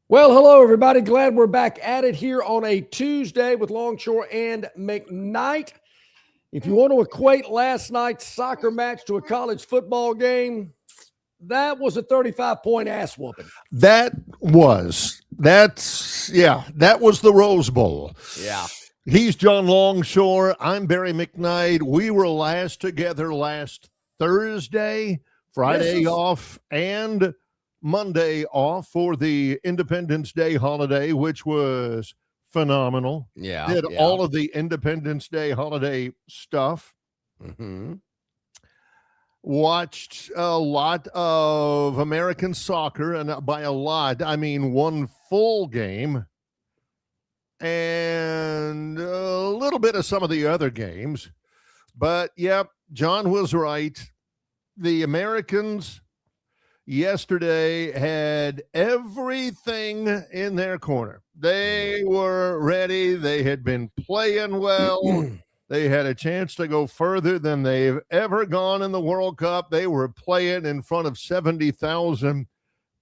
Well, hello, everybody. Glad we're back at it here on a Tuesday with Longshore and McKnight. If you want to equate last night's soccer match to a college football game, that was a 35-point ass whooping. That was the Rose Bowl. Yeah. He's John Longshore. I'm Barry McKnight. We were last together last Thursday, Friday off, and Monday off for the Independence Day holiday, which was phenomenal. Yeah. Did all of the Independence Day holiday stuff. Mm-hmm. Watched a lot of American soccer, and by a lot, I mean one full game and a little bit of some of the other games. But, yep, John was right. The Americans yesterday had everything in their corner. They were ready. They had been playing well. They had a chance to go further than they've ever gone in the World Cup. They were playing in front of 70,000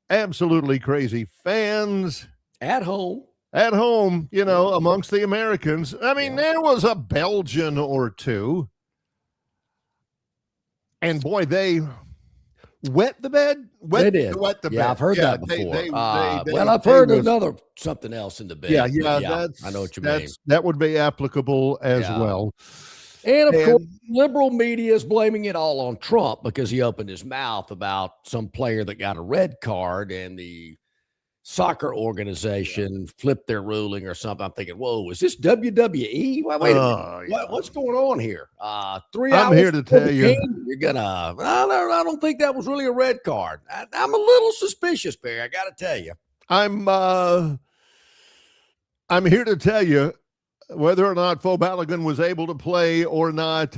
absolutely crazy fans. At home, amongst the Americans. I mean, there was a Belgian or two. And, boy, they wet the bed? They did. Wet the bed. I've heard that before. I've heard something else in the bed. Yeah, I know what you mean. That would be applicable as well. And, of course, liberal media is blaming it all on Trump because he opened his mouth about some player that got a red card and the soccer organization flipped their ruling or something. I'm thinking, whoa, is this WWE? Wait a minute. What's going on here? 3 hours. I'm here to tell you. You're going to, I don't think that was really a red card. I'm a little suspicious, Barry. I got to tell you. I'm here to tell you whether or not Fo Balogun was able to play or not.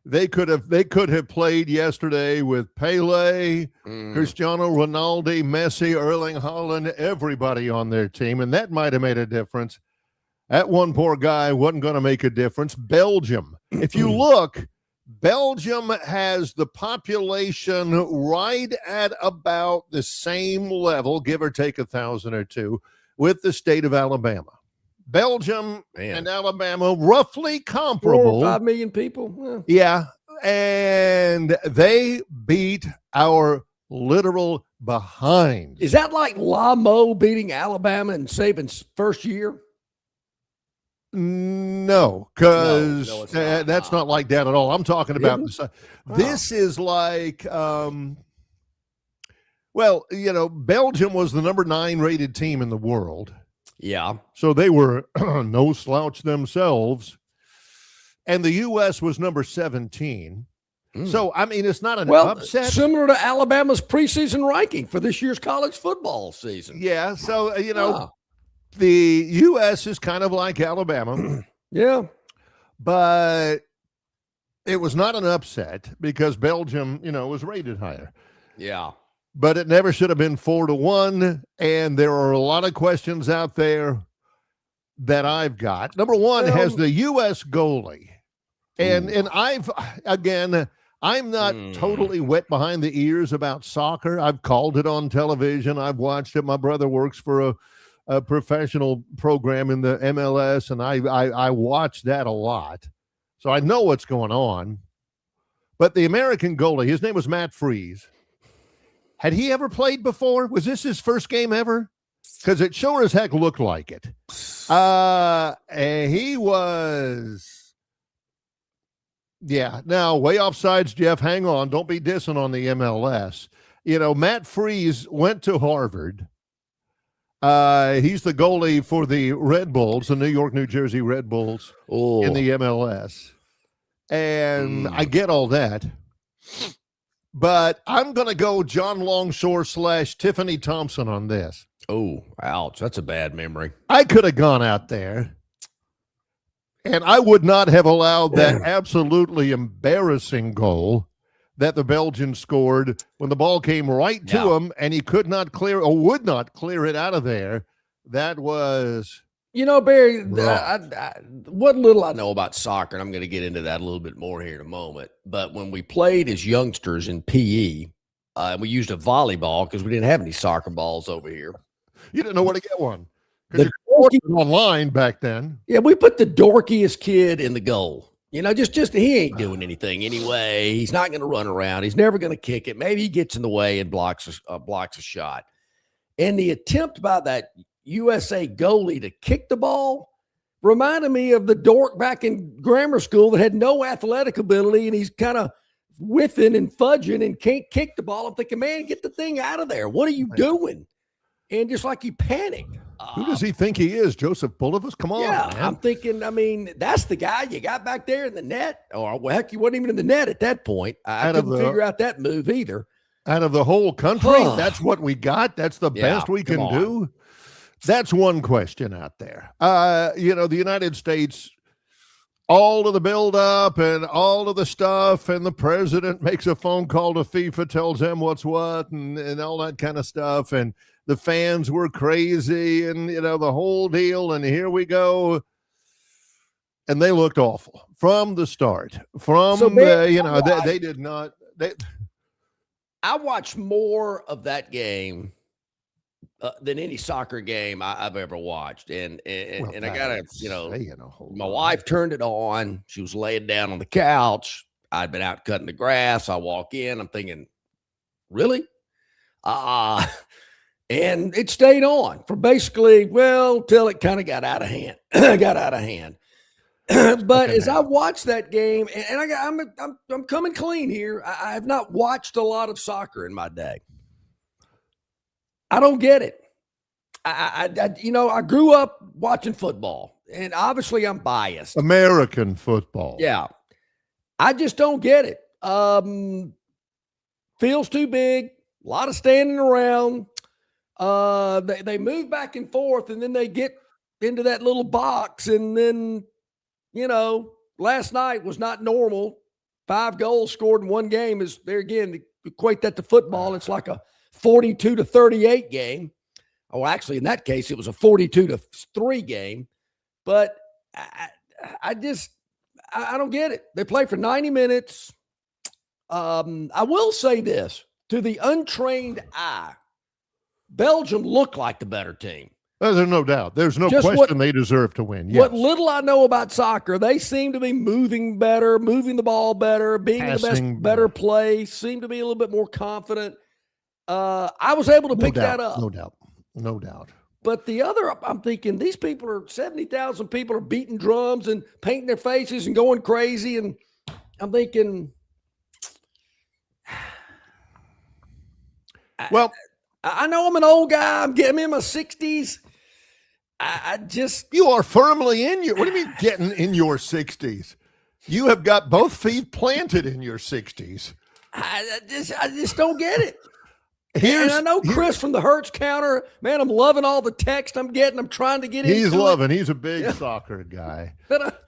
They could have played yesterday with Pele, Cristiano Ronaldo, Messi, Erling Haaland, everybody on their team, and that might have made a difference. That one poor guy wasn't going to make a difference. Belgium. If you look, Belgium has the population right at about the same level, give or take 1,000 or two, with the state of Alabama. Belgium and Alabama, roughly comparable. 4 or 5 million people. Yeah, and they beat our literal behind. Is that like Lamo beating Alabama in Saban's first year? No, because that's not like that at all. I'm talking about this is like, Belgium was the number 9 rated team in the world. Yeah. So they were no slouch themselves. And the U.S. was number 17. So, I mean, it's not an upset. Similar to Alabama's preseason ranking for this year's college football season. Yeah. So, the U.S. is kind of like Alabama. Yeah. But it was not an upset because Belgium, was rated higher. Yeah. But it never should have been 4-1. And there are a lot of questions out there that I've got. Number one, has the U.S. goalie. And I'm not totally wet behind the ears about soccer. I've called it on television. I've watched it. My brother works for a professional program in the MLS, and I watch that a lot. So I know what's going on. But the American goalie, his name was Matt Freese. Had he ever played before? Was this his first game ever? Because it sure as heck looked like it. He was, now way offsides, Jeff. Hang on. Don't be dissing on the MLS. Matt Freese went to Harvard. He's the goalie for the Red Bulls, the New York, New Jersey Red Bulls in the MLS. And I get all that. But I'm going to go John Longshore / Tiffany Thompson on this. Oh, ouch. That's a bad memory. I could have gone out there, and I would not have allowed that absolutely embarrassing goal that the Belgians scored when the ball came right to him, and he could not clear or would not clear it out of there. That was... Barry, what little I know about soccer, and I'm going to get into that a little bit more here in a moment, but when we played as youngsters in PE, we used a volleyball because we didn't have any soccer balls over here. You didn't know where to get one The because you ordered it online back then. Yeah, we put the dorkiest kid in the goal. Just he ain't doing anything anyway. He's not going to run around. He's never going to kick it. Maybe he gets in the way and blocks a shot. And the attempt by that USA goalie to kick the ball reminded me of the dork back in grammar school that had no athletic ability, and he's kind of whiffing and fudging and can't kick the ball. I'm thinking, man, get the thing out of there. What are you doing? And just like he panicked. Who does he think he is? Joseph Bulivas? Come on, yeah, man. I'm thinking, that's the guy you got back there in the net. Or, well, heck, you wasn't even in the net at that point. I couldn't figure out that move either. Out of the whole country, that's what we got. That's the best we can do. That's one question out there. The United States, all of the buildup and all of the stuff, and the president makes a phone call to FIFA, tells them what's what, and all that kind of stuff. And the fans were crazy, and, the whole deal. And here we go. And they looked awful from the start. They did not. I watched more of that game than any soccer game I've ever watched. And I got my wife turned it on. She was laying down on the couch. I'd been out cutting the grass. I walk in. I'm thinking, really? And it stayed on for basically, till it kind of got out of hand. But as I watched that game, and I'm coming clean here, I have not watched a lot of soccer in my day. I don't get it. I grew up watching football, and obviously I'm biased. American football. Yeah. I just don't get it. Feels too big, a lot of standing around. They move back and forth, and then they get into that little box, and then, last night was not normal. 5 goals scored in one game is there again. Equate that to football. It's like a 42-38 game. Oh, actually, in that case, it was a 42-3 game. But I don't get it. They play for 90 minutes. I will say this, to the untrained eye, Belgium looked like the better team. There's no doubt. There's no question they deserve to win. Yes. What little I know about soccer, they seem to be moving better, moving the ball better, being in the better place, seem to be a little bit more confident. I was able to pick that up. No doubt. But the other, I'm thinking, these people are 70,000 people are beating drums and painting their faces and going crazy. And I'm thinking, well, I know I'm an old guy. I'm in my 60s. You are firmly in your, what do you mean getting in your 60s? You have got both feet planted in your 60s. I just don't get it. And I know Chris from the Hertz counter, man, I'm loving all the text I'm getting. I'm trying to get into it. He's loving. He's a big soccer guy. But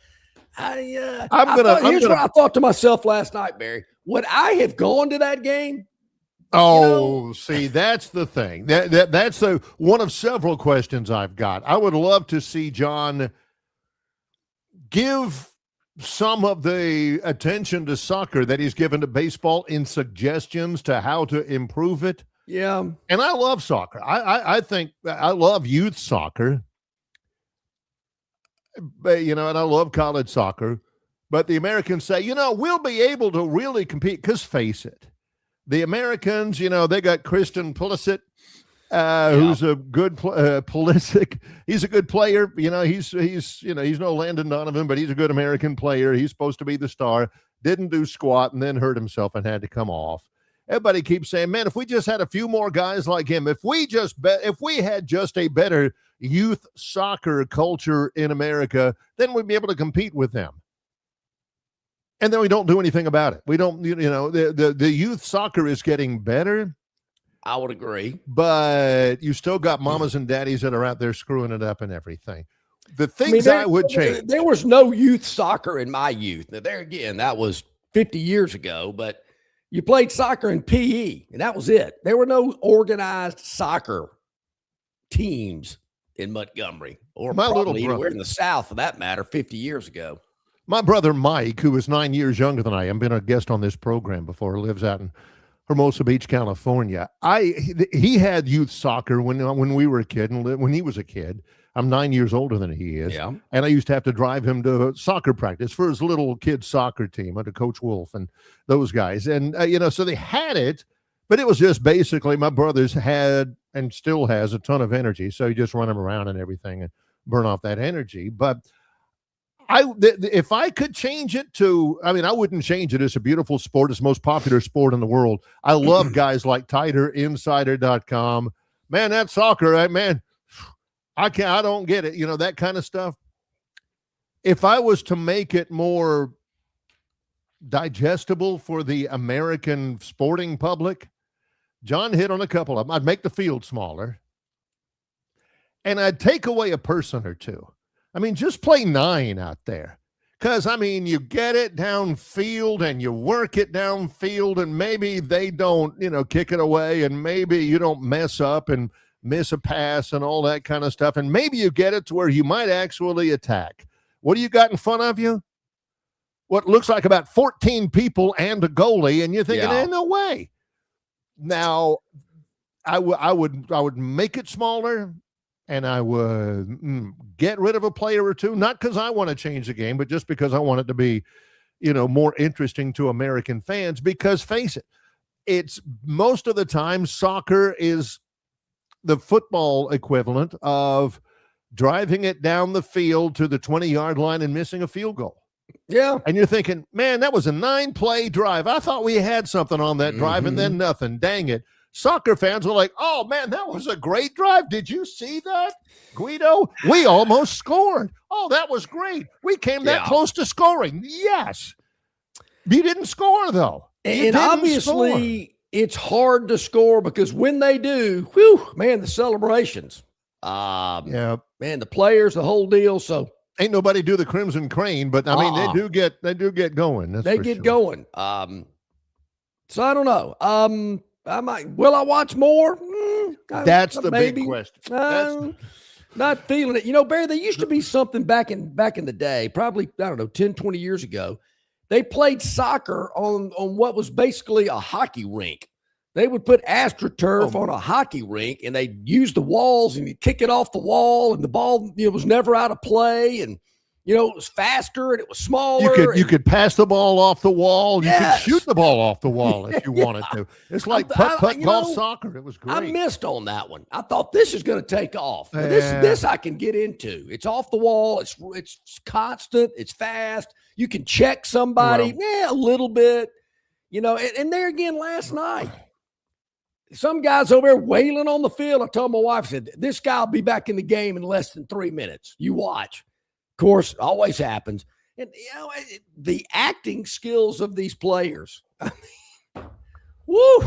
here's what I thought to myself last night, Barry. Would I have gone to that game? Oh, see, that's the thing. That's one of several questions I've got. I would love to see John give some of the attention to soccer that he's given to baseball in suggestions to how to improve it. Yeah. And I love soccer. I think I love youth soccer, but, and I love college soccer. But the Americans say, we'll be able to really compete because, face it, the Americans, they got Christian Pulisic, who's a good Pulisic. He's a good player. He's no Landon Donovan, but he's a good American player. He's supposed to be the star. Didn't do squat and then hurt himself and had to come off. Everybody keeps saying, man, if we just had a few more guys like him, if we had just a better youth soccer culture in America, then we'd be able to compete with them. And then we don't do anything about it. We don't, the youth soccer is getting better. I would agree. But you still got mamas and daddies that are out there screwing it up and everything. The things I would change. There was no youth soccer in my youth. Now, there again, that was 50 years ago, but you played soccer in PE, and that was it. There were no organized soccer teams in Montgomery or probably anywhere in the South, for that matter, 50 years ago. My brother Mike, who is 9 years younger than I am, been a guest on this program before, lives out in Hermosa Beach, California. He had youth soccer when we were a kid, and when he was a kid. I'm 9 years older than he is. Yeah. And I used to have to drive him to soccer practice for his little kid soccer team under Coach Wolf and those guys. And, so they had it, but it was just basically my brother's had and still has a ton of energy. So you just run him around and everything and burn off that energy. But if I could change it to, I wouldn't change it. It's a beautiful sport. It's the most popular sport in the world. I love guys like TighterInsider.com. Man, that soccer, man, I don't get it. That kind of stuff. If I was to make it more digestible for the American sporting public, John hit on a couple of them. I'd make the field smaller, and I'd take away a person or two. Just play 9 out there. Because, you get it downfield and you work it downfield, and maybe they don't, kick it away, and maybe you don't mess up and miss a pass and all that kind of stuff. And maybe you get it to where you might actually attack. What do you got in front of you? What looks like about 14 people and a goalie, and you're thinking, no way. Now, I would make it smaller, and I would get rid of a player or two, not because I want to change the game, but just because I want it to be, more interesting to American fans. Because face it, it's most of the time soccer is the football equivalent of driving it down the field to the 20-yard line and missing a field goal. Yeah. And you're thinking, man, that was a 9-play drive. I thought we had something on that drive, and then nothing. Dang it. Soccer fans were like, oh, man, that was a great drive. Did you see that, Guido? We almost scored. Oh, that was great. We came that close to scoring. Yes. You didn't score, though. And obviously, it's hard to score because when they do, man, the celebrations. Man, the players, the whole deal. So ain't nobody do the Crimson Crane, but they do get going. They get going. So I don't know. Will I watch more? That's the big question. Not feeling it. Barry, there used to be something back in the day, probably, 10, 20 years ago. They played soccer on what was basically a hockey rink. They would put AstroTurf on a hockey rink, and they'd use the walls, and you'd kick it off the wall, and the ball was never out of play, and it was faster and it was smaller. You could pass the ball off the wall. You could shoot the ball off the wall if you wanted to. It's like putt golf soccer. It was great. I missed on that one. I thought this is going to take off. This I can get into. It's off the wall. It's constant. It's fast. You can check somebody. A little bit. And there again last night, some guys over there wailing on the field. I told my wife, I said, this guy will be back in the game in less than 3 minutes. You watch. Of course, always happens. And, the acting skills of these players. Woo.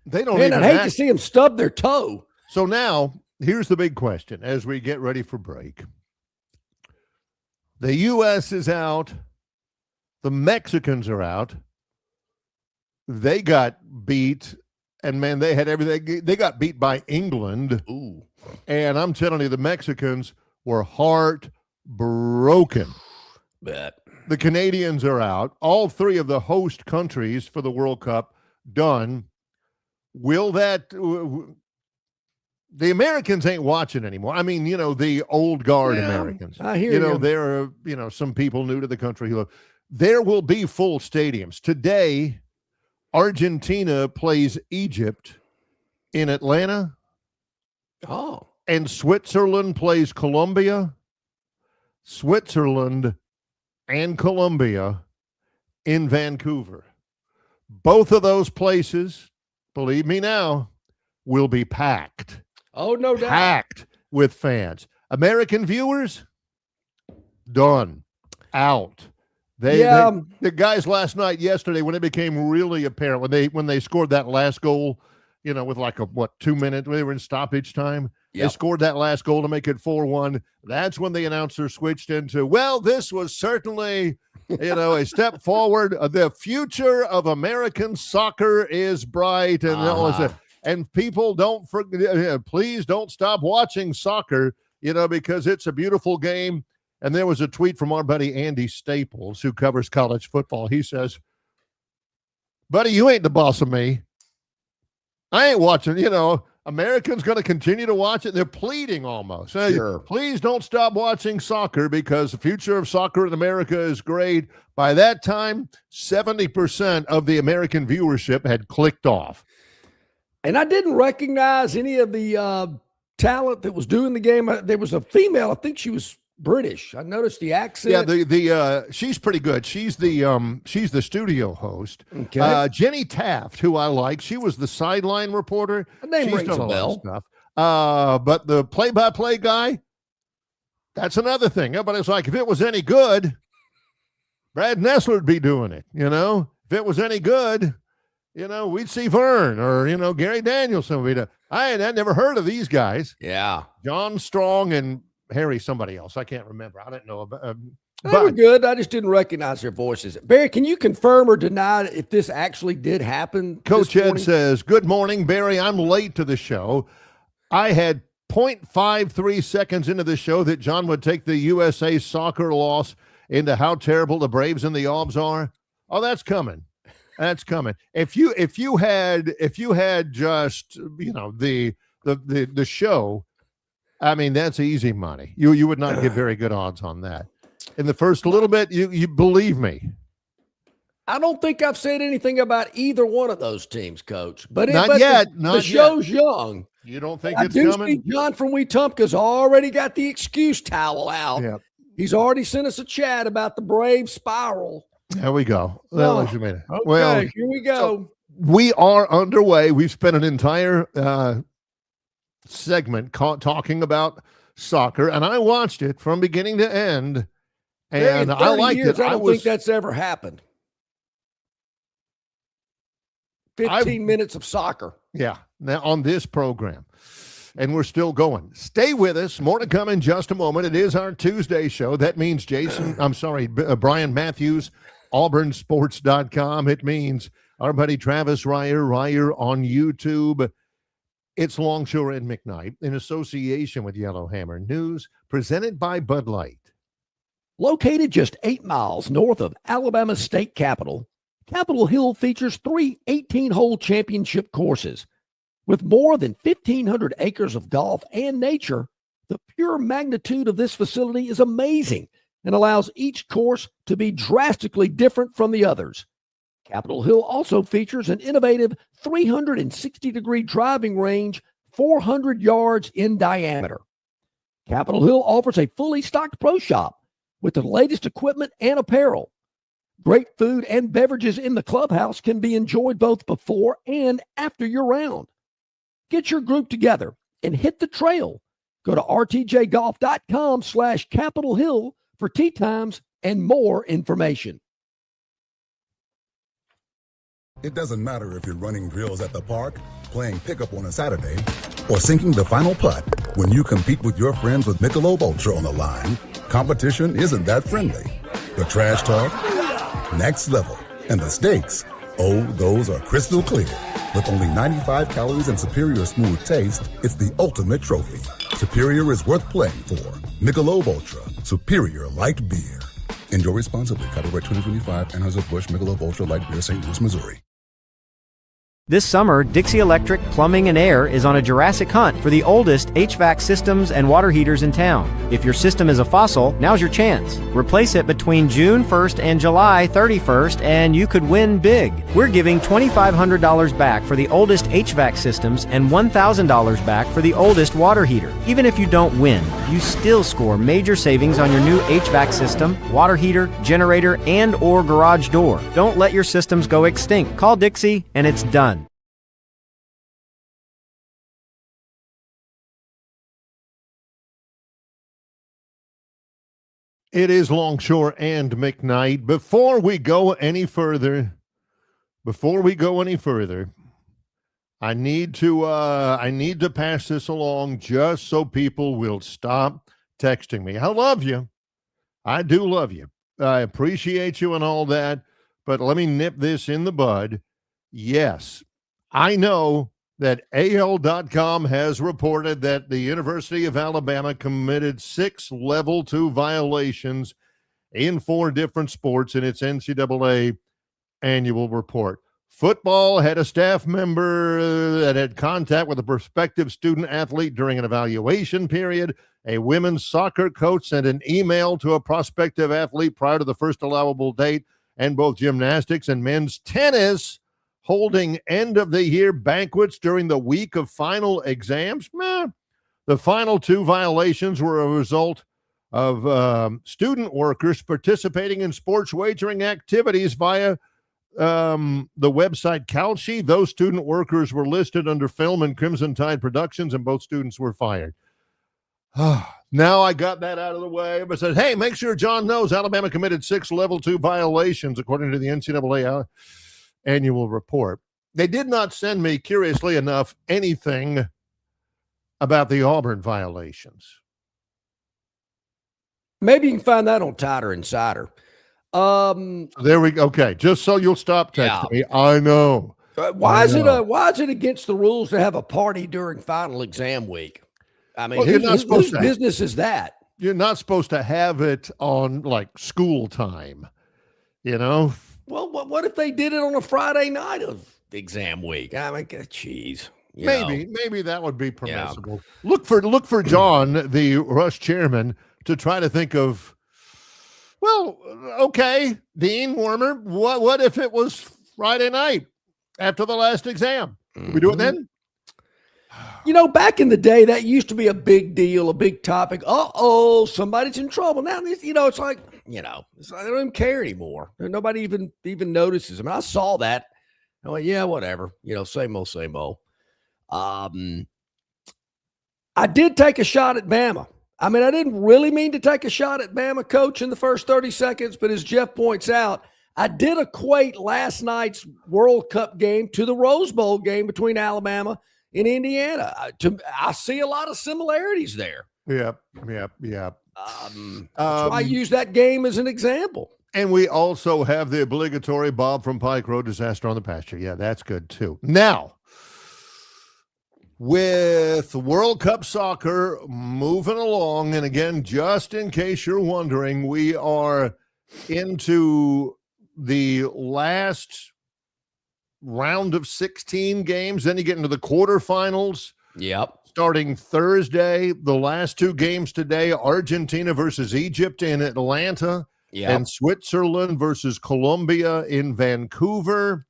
They don't even hate to see them stub their toe. So now, here's the big question as we get ready for break. The U.S. is out. The Mexicans are out. They got beat, and, man, they had everything. They got beat by England. Ooh. And I'm telling you, the Mexicans were heartbroken. Bet. The Canadians are out. All 3 of the host countries for the World Cup done. Will that the Americans ain't watching anymore. The old guard Americans. I hear you. There are, some people new to the country who there will be full stadiums. Today, Argentina plays Egypt in Atlanta. Oh. And Switzerland plays Colombia. Switzerland and Colombia in Vancouver. Both of those places, believe me now, will be packed. Oh, no doubt. Packed with fans. American viewers, done. Out. The guys last night, yesterday, when it became really apparent, when they scored that last goal, with like 2 minutes, they were in stoppage time. Yep. They scored that last goal to make it 4-1. That's when the announcer switched into, this was certainly, a step forward. The future of American soccer is bright. And and people don't forget, please don't stop watching soccer, because it's a beautiful game. And there was a tweet from our buddy Andy Staples, who covers college football. He says, buddy, you ain't the boss of me. I ain't watching, Americans going to continue to watch it. They're pleading almost. Sure. Please don't stop watching soccer because the future of soccer in America is great. By that time, 70% of the American viewership had clicked off. And I didn't recognize any of the talent that was doing the game. There was a female. I think she was British. I noticed the accent. Yeah, she's pretty good. She's the studio host. Okay. Jenny Taft, who I like, she was the sideline reporter. Her name She's rings done a bell. Stuff. But the play-by-play guy, that's another thing. Everybody's like, if it was any good, Brad Nessler would be doing it. If it was any good, we'd see Vern or Gary Danielson. I had never heard of these guys. Yeah, John Strong and Harry, somebody else. I can't remember. I don't know. They were good. I just didn't recognize their voices. Barry, can you confirm or deny if this actually did happen? Coach Ed says, good morning, Barry. I'm late to the show. I had 0.53 seconds into the show that John would take the USA soccer loss into how terrible the Braves and the Albs are. Oh, that's coming. That's coming. If you had just, the show, I mean, that's easy money. You would not get very good odds on that. In the first little bit, you believe me. I don't think I've said anything about either one of those teams, Coach. But not yet. The show's young. You don't think I it's do coming? See John from Wetumpka's already got the excuse towel out. Yeah. He's already sent us a chat about the Brave spiral. There we go. Okay, Well, here we go. So we are underway. We've spent an entire segment talking about soccer, and I watched it from beginning to end, and I liked it. I don't think that's ever happened. 15 minutes of soccer. Yeah, now on this program, and we're still going. Stay with us. More to come in just a moment. It is our Tuesday show. That means Brian Matthews, auburnsports.com. It means our buddy Travis Ryer on YouTube. It's Longshore and McKnight in association with Yellowhammer News, presented by Bud Light. Located just 8 miles north of Alabama's state capital, Capitol Hill features 3 18-hole championship courses. With more than 1,500 acres of golf and nature, the pure magnitude of this facility is amazing and allows each course to be drastically different from the others. Capitol Hill also features an innovative 360-degree driving range, 400 yards in diameter. Capitol Hill offers a fully stocked pro shop with the latest equipment and apparel. Great food and beverages in the clubhouse can be enjoyed both before and after your round. Get your group together and hit the trail. Go to rtjgolf.com/Capitol Hill for tee times and more information. It doesn't matter if you're running drills at the park, playing pickup on a Saturday, or sinking the final putt. When you compete with your friends with Michelob Ultra on the line, competition isn't that friendly. The trash talk, next level, and the stakes, oh, those are crystal clear. With only 95 calories and superior smooth taste, it's the ultimate trophy. Superior is worth playing for. Michelob Ultra, superior light beer. Enjoy responsibly. Copyright 2025, Anheuser-Busch Michelob Ultra Light Beer, St. Louis, Missouri. This summer, Dixie Electric Plumbing and Air is on a Jurassic hunt for the oldest HVAC systems and water heaters in town. If your system is a fossil, now's your chance. Replace it between June 1st and July 31st and you could win big. We're giving $2,500 back for the oldest HVAC systems and $1,000 back for the oldest water heater. Even if you don't win, you still score major savings on your new HVAC system, water heater, generator, and or garage door. Don't let your systems go extinct. Call Dixie and it's done. It is Longshore and McKnight. Before we go any further, I need to pass this along just so people will stop texting me. I love you. I do love you. I appreciate you and all that, but let me nip this in the bud. Yes, I know that AL.com has reported that the University of Alabama committed 6 level 2 violations in 4 different sports in its NCAA annual report. Football had a staff member that had contact with a prospective student athlete during an evaluation period. A women's soccer coach sent an email to a prospective athlete prior to the first allowable date, and both gymnastics and men's tennis holding end-of-the-year banquets during the week of final exams. The final two violations were a result of student workers participating in sports wagering activities via the website Calci. Those student workers were listed under Film and Crimson Tide Productions, and both students were fired. Now I got that out of the way, but said, hey, make sure John knows Alabama committed 6 level 2 violations according to the NCAA annual report. They did not send me, curiously enough, anything about the Auburn violations. Maybe you can find that on Tider Insider. There we go. Okay, just so you'll stop texting me. I know. Why is it against the rules to have a party during final exam week? I mean, whose business is that? You're not supposed to have it on like school time, you know? Well, what if they did it on a Friday night of exam week? I mean, geez. Maybe that would be permissible. Yeah. Look for John, the Rush chairman, to try to think of, well, okay, Dean Warmer, what if it was Friday night after the last exam? Can we do it then? You know, back in the day, that used to be a big deal, a big topic. Somebody's in trouble. Now, it's like, I don't even care anymore. Nobody even notices. I mean, I saw that. I went, yeah, whatever. Same old. I did take a shot at Bama. I mean, I didn't really mean to take a shot at Bama, coach, in the first 30 seconds, but as Jeff points out, I did equate last night's World Cup game to the Rose Bowl game between Alabama and Indiana. I see a lot of similarities there. Yep. That's why I use that game as an example. And we also have the obligatory Bob from Pike Road disaster on the pasture. Yeah, that's good too. Now, with World Cup soccer moving along, and again, just in case you're wondering, we are into the last round of 16 games. Then you get into the quarterfinals. Yep. Starting Thursday, the last 2 games today, Argentina versus Egypt in Atlanta, and Switzerland versus Colombia in Vancouver.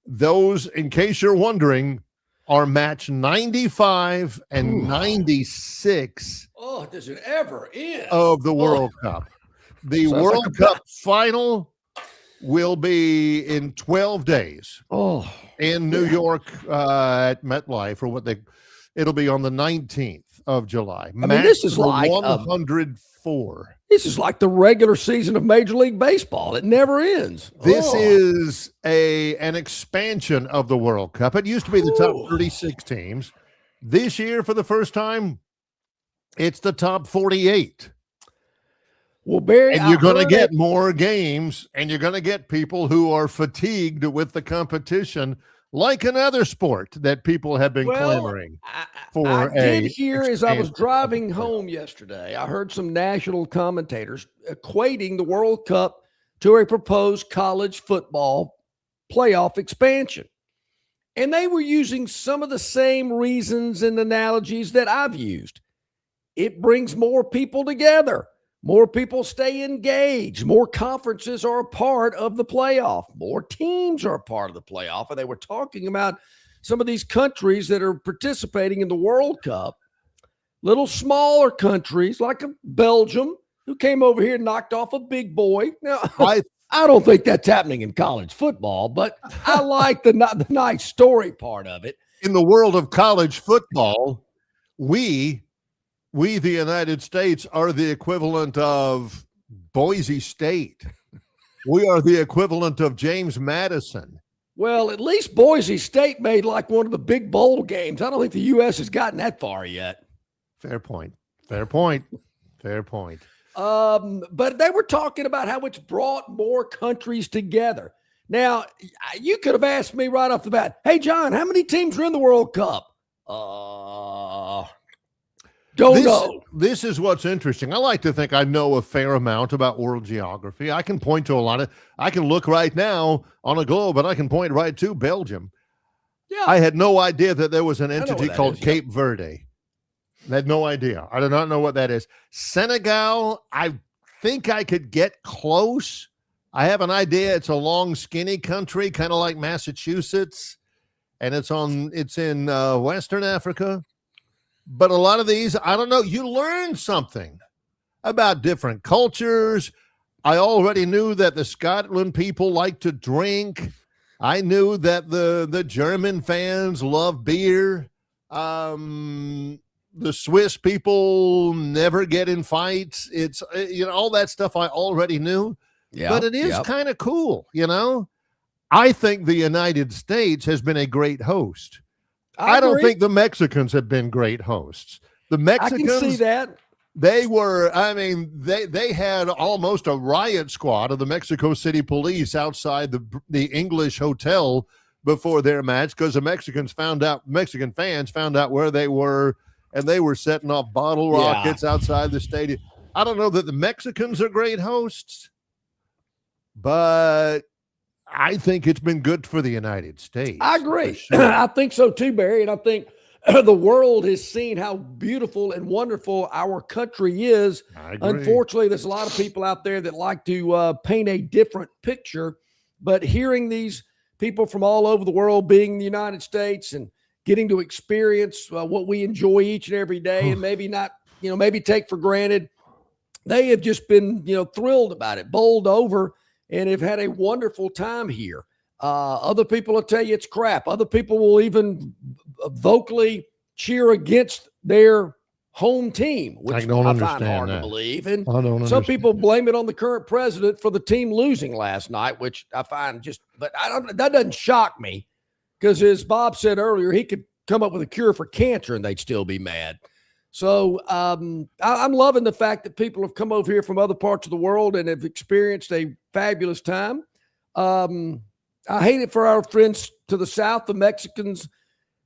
Those, in case you're wondering, are match 95 and 96. Oh, does it ever end? Of the World Cup. The World Cup final will be in 12 days. In New York at MetLife, or it'll be on the 19th of July. I mean, this is like 104. This is like the regular season of Major League Baseball. It never ends. This is an expansion of the World Cup. It used to be the top 36 teams. This year, for the first time, it's the top 48. Well, Barry, and you're going to get more games, and you're going to get people who are fatigued with the competition, like another sport that people have been clamoring for. I did hear as I was driving home yesterday, I heard some national commentators equating the World Cup to a proposed college football playoff expansion. And they were using some of the same reasons and analogies that I've used. It brings more people together. More people stay engaged. More conferences are a part of the playoff. More teams are a part of the playoff. And they were talking about some of these countries that are participating in the World Cup, little smaller countries like Belgium, who came over here and knocked off a big boy. Now, I don't think that's happening in college football, but I like the nice story part of it. In the world of college football, we, the United States, are the equivalent of Boise State. We are the equivalent of James Madison. Well, at least Boise State made like one of the big bowl games. I don't think the U.S. has gotten that far yet. Fair point. But they were talking about how it's brought more countries together. Now, you could have asked me right off the bat, hey, John, how many teams are in the World Cup? Don't know. This is what's interesting. I like to think I know a fair amount about world geography. I can point to I can look right now on a globe, and I can point right to Belgium. Yeah. I had no idea that there was an entity called is, Cape Verde. I had no idea. I do not know what that is. Senegal, I think I could get close. I have an idea. It's a long, skinny country, kind of like Massachusetts, and it's in Western Africa. But a lot of these, I don't know. You learn something about different cultures. I already knew that the Scotland people like to drink. I knew that the German fans love beer. The Swiss people never get in fights. It's, all that stuff I already knew. Yeah, but it is kind of cool, I think the United States has been a great host. I don't think the Mexicans have been great hosts. The Mexicans, I can see that. They were, they had almost a riot squad of the Mexico City police outside the English hotel before their match because the Mexican fans found out where they were, and they were setting off bottle rockets outside the stadium. I don't know that the Mexicans are great hosts, but I think it's been good for the United States. I agree. Sure. I think so too, Barry. And I think the world has seen how beautiful and wonderful our country is. Unfortunately, there's a lot of people out there that like to paint a different picture. But hearing these people from all over the world being in the United States and getting to experience what we enjoy each and every day and maybe not, maybe take for granted, they have just been, thrilled about it, bowled over, and have had a wonderful time here. Other people will tell you it's crap. Other people will even vocally cheer against their home team, which I find hard to believe. And some people blame it on the current president for the team losing last night, which I find that doesn't shock me because, as Bob said earlier, he could come up with a cure for cancer and they'd still be mad. So I'm loving the fact that people have come over here from other parts of the world and have experienced a fabulous time. I hate it for our friends to the south, the Mexicans.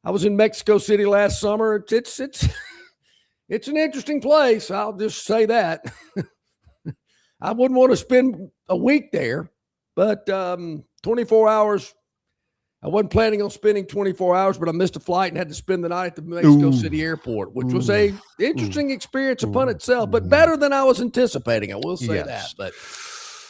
I was in Mexico City last summer. It's an interesting place. I'll just say that. I wouldn't want to spend a week there, but 24 hours. I wasn't planning on spending 24 hours, but I missed a flight and had to spend the night at the Mexico City airport, which was a interesting experience upon itself, but better than I was anticipating. I will say that, but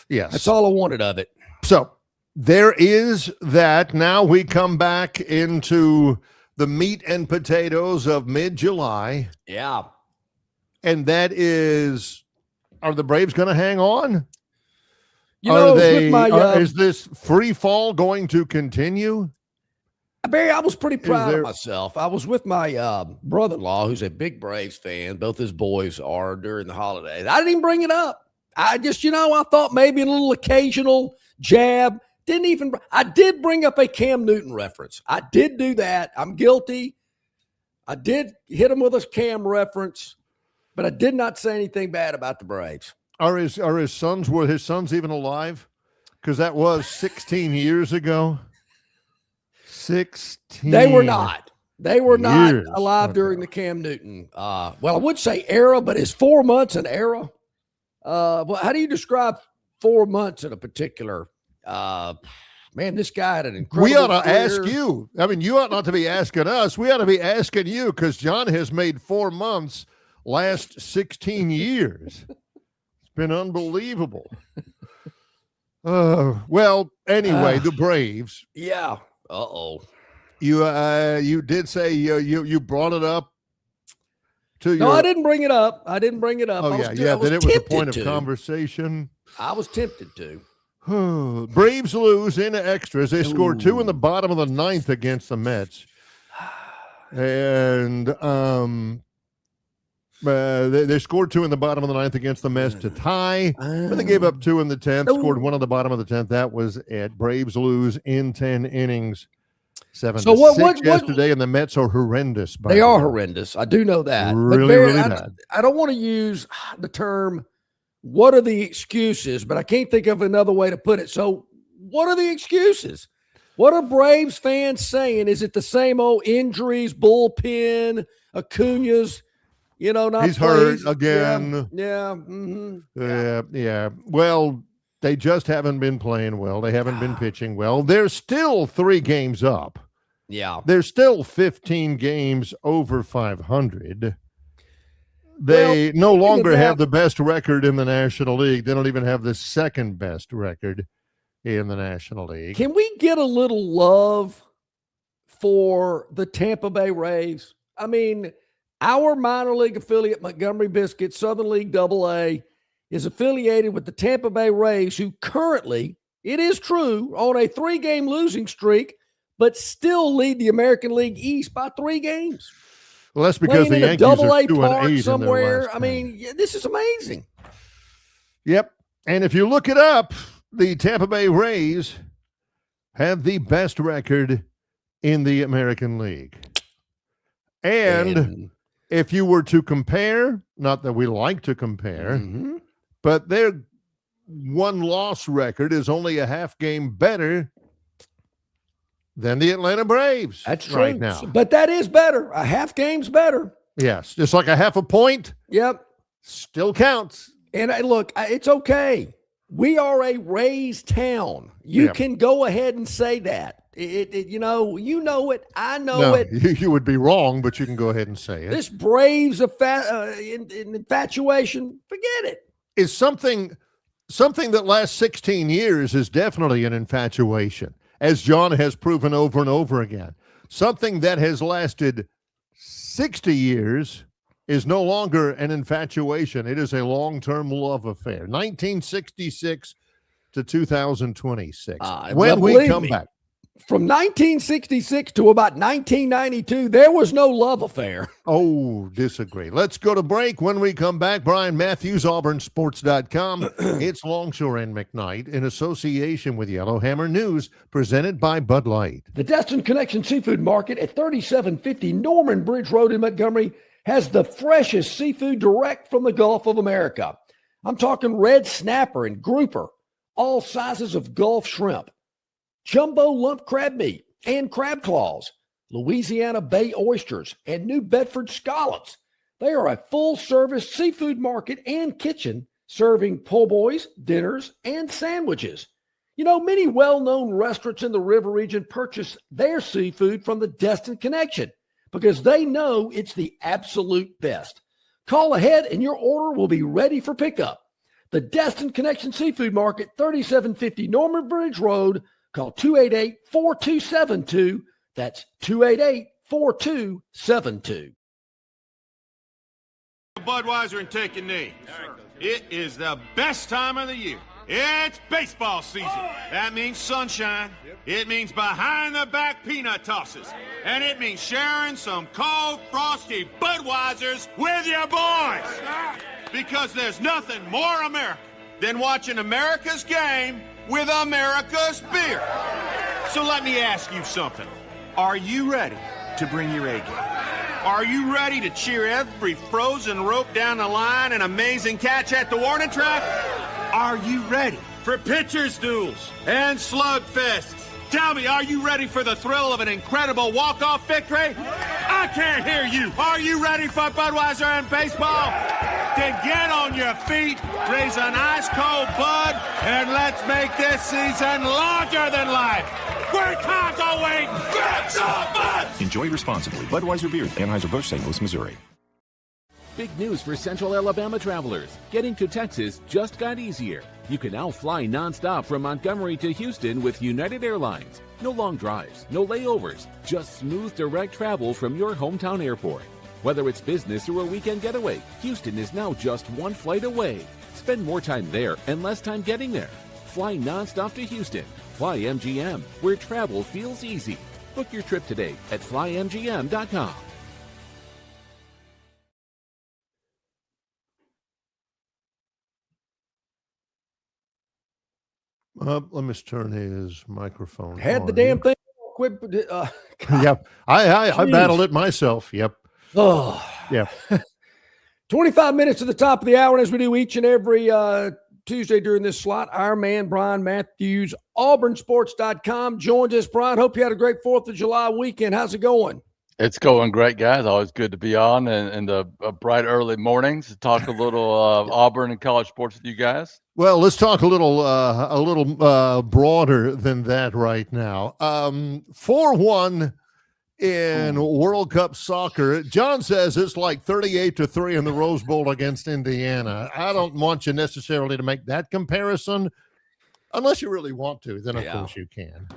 that's all I wanted of it. So there is that. Now we come back into the meat and potatoes of mid-July. Yeah. And that is, are the Braves going to hang on? Is this free fall going to continue? Barry, I was pretty proud of myself. I was with my brother-in-law, who's a big Braves fan. Both his boys are during the holidays. I didn't even bring it up. I just, I thought maybe a little occasional jab. I did bring up a Cam Newton reference. I did do that. I'm guilty. I did hit him with a Cam reference, but I did not say anything bad about the Braves. Were his sons even alive? Because that was 16 years ago. 16. They were not. They were not alive during the Cam Newton. I would say era, but is 4 months an era? How do you describe 4 months in a particular? Man, this guy had an incredible We ought to career. ask you. I mean, you ought not to be asking us. We ought to be asking you because John has made 4 months last 16 years. Been unbelievable. Anyway, the Braves. Yeah. You did say you brought it up to No, I didn't bring it up. Oh, Then it was a point of conversation. I was tempted to. Braves lose in extras. They scored 2 in the bottom of the 9th against the Mets. And they scored 2 in the bottom of the 9th against the Mets to tie. But they gave up 2 in the 10th, scored 1 on the bottom of the 10th. That was it. Braves lose in 10 innings. 7-6 yesterday, and the Mets are horrendous. They are horrendous. I do know that. Really bad. I don't want to use the term, what are the excuses? But I can't think of another way to put it. So what are the excuses? What are Braves fans saying? Is it the same old injuries, bullpen, Acuna's Not he's hurt again. Yeah. Yeah. Well, they just haven't been playing well. They haven't been pitching well. They're still 3 games up. Yeah. They're still 15 games over 500. They no longer have the best record in the National League. They don't even have the second best record in the National League. Can we get a little love for the Tampa Bay Rays? I mean, our minor league affiliate, Montgomery Biscuit, Southern League AA, is affiliated with the Tampa Bay Rays, who currently, it is true, on a 3-game losing streak, but still lead the American League East by 3 games. Well, that's because the Yankees are 2-8 somewhere. I mean, this is amazing. Yep. And if you look it up, the Tampa Bay Rays have the best record in the American League. And if you were to compare, not that we like to compare, but their 1-loss record is only a half game better than the Atlanta Braves. That's true. Right now. But that is better. A half game's better. Yes. Just like a half a point. Yep. Still counts. And look, it's okay. We are a Rays town. You can go ahead and say that. You know it. I know it. You would be wrong, but you can go ahead and say it. This Braves infatuation, forget it. Is something that lasts 16 years is definitely an infatuation, as John has proven over and over again. Something that has lasted 60 years is no longer an infatuation. It is a long-term love affair. 1966 to 2026. When we come back. From 1966 to about 1992, there was no love affair. Oh, disagree. Let's go to break. When we come back, Brian Matthews, AuburnSports.com. It's Longshore and McKnight in association with Yellowhammer News, presented by Bud Light. The Destin Connection Seafood Market at 3750 Norman Bridge Road in Montgomery has the freshest seafood direct from the Gulf of America. I'm talking red snapper and grouper, all sizes of Gulf shrimp, jumbo lump crab meat and crab claws, Louisiana Bay oysters, and New Bedford scallops. They are a full-service seafood market and kitchen serving po' boys, dinners, and sandwiches. You know, many well-known restaurants in the river region purchase their seafood from the Destin Connection because they know it's the absolute best. Call ahead and your order will be ready for pickup. The Destin Connection Seafood Market, 3750 Norman Bridge Road. Call 288-4272. That's 288-4272. Budweiser and take a knee. It is the best time of the year. It's baseball season. That means sunshine. It means behind-the-back peanut tosses. And it means sharing some cold, frosty Budweisers with your boys. Because there's nothing more American than watching America's game with America's beer. So let me ask you something. Are you ready to bring your A game? Are you ready to cheer every frozen rope down the line and amazing catch at the warning track? Are you ready for pitchers' duels and slugfests? Tell me, are you ready for the thrill of an incredible walk-off victory? I can't hear you. Are you ready for Budweiser and baseball? Then get on your feet, raise an ice-cold Bud, and let's make this season larger than life. Great times are waiting. Grab some Bud! Enjoy responsibly. Budweiser Beer, Anheuser-Busch, St. Louis, Missouri. Big news for Central Alabama travelers. Getting to Texas just got easier. You can now fly nonstop from Montgomery to Houston with United Airlines. No long drives, no layovers, just smooth direct travel from your hometown airport. Whether it's business or a weekend getaway, Houston is now just one flight away. Spend more time there and less time getting there. Fly nonstop to Houston. Fly MGM, where travel feels easy. Book your trip today at flymgm.com. Let me turn his microphone. Had the damn thing. Quit. Yep. I battled it myself. Yep. Oh, yeah. 25 minutes to the top of the hour, and as we do each and every Tuesday during this slot, our man Brian Matthews, AuburnSports.com, joins us. Brian, hope you had a great 4th of July weekend. How's it going? It's going great, guys. Always good to be on in the bright early mornings to talk a little Auburn and college sports with you guys. Well, let's talk a little broader than that right now. 4-1 in World Cup soccer. John says it's like 38-3 in the Rose Bowl against Indiana. I don't want you necessarily to make that comparison unless you really want to. Then, of course, you can.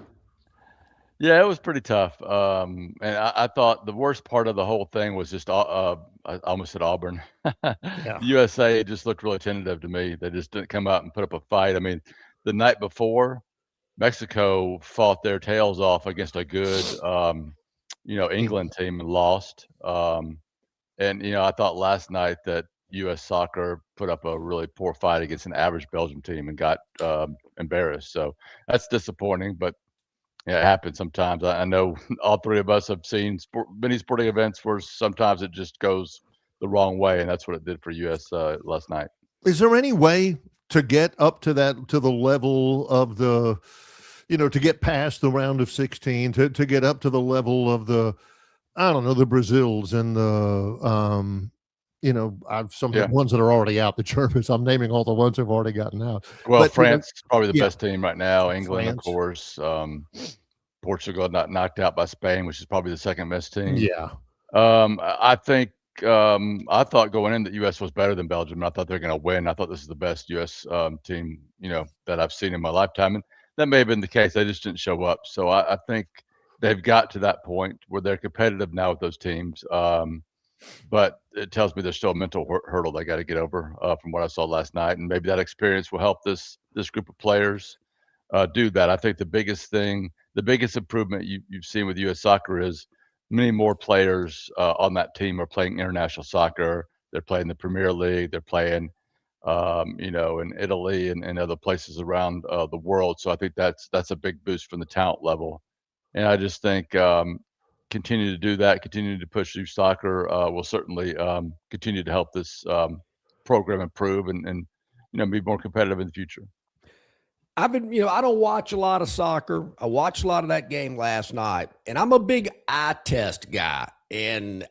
Yeah, it was pretty tough. And I thought the worst part of the whole thing was just, I almost said Auburn. Yeah. USA just looked really tentative to me. They just didn't come out and put up a fight. I mean, the night before, Mexico fought their tails off against a good, England team and lost. And, I thought last night that U.S. soccer put up a really poor fight against an average Belgium team and got embarrassed. So that's disappointing, but yeah, it happens sometimes. I know all three of us have seen many sporting events where sometimes it just goes the wrong way, and that's what it did for U.S. Last night. Is there any way to get up to the level of the, to get past the round of 16, to get up to the level of the, I don't know, the Brazils and the, the ones that are already out, the Germans. I'm naming all the ones who've already gotten out. Well, but, France is probably the best team right now. England, France. Of course. Portugal not knocked out by Spain, which is probably the second best team. Yeah. I think I thought going in that U.S. was better than Belgium. I thought they're going to win. I thought this is the best U.S. Team, that I've seen in my lifetime. And that may have been the case. They just didn't show up. So I think they've got to that point where they're competitive now with those teams. But it tells me there's still a mental hurdle they got to get over from what I saw last night. And maybe that experience will help this group of players do that. I think the biggest improvement you've seen with U.S. soccer is many more players on that team are playing international soccer. They're playing the Premier League. They're playing, in Italy and other places around the world. So I think that's a big boost from the talent level. And I just think continue to do that, continue to push youth soccer will certainly continue to help this program improve and be more competitive in the future. I've been, I don't watch a lot of soccer. I watched a lot of that game last night, and I'm a big eye test guy. And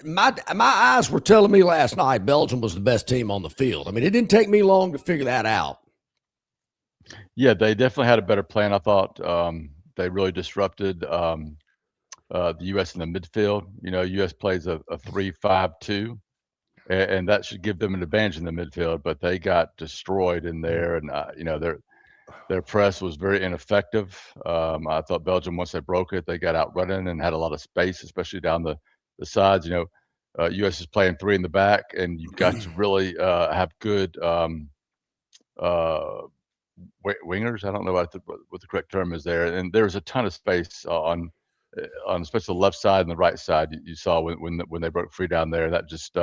my eyes were telling me last night Belgium was the best team on the field. I mean, it didn't take me long to figure that out. Yeah, they definitely had a better plan. I thought they really disrupted the U.S. in the midfield. U.S. plays a 3-5-2. And that should give them an advantage in the midfield, but they got destroyed in there, and their press was very ineffective. I thought Belgium, once they broke it, they got outrunning and had a lot of space, especially down the sides. U.S. is playing three in the back, and you've got to really have good wingers. I don't know what the correct term is there. And there was a ton of space on especially the left side and the right side. You saw when they broke free down there. That just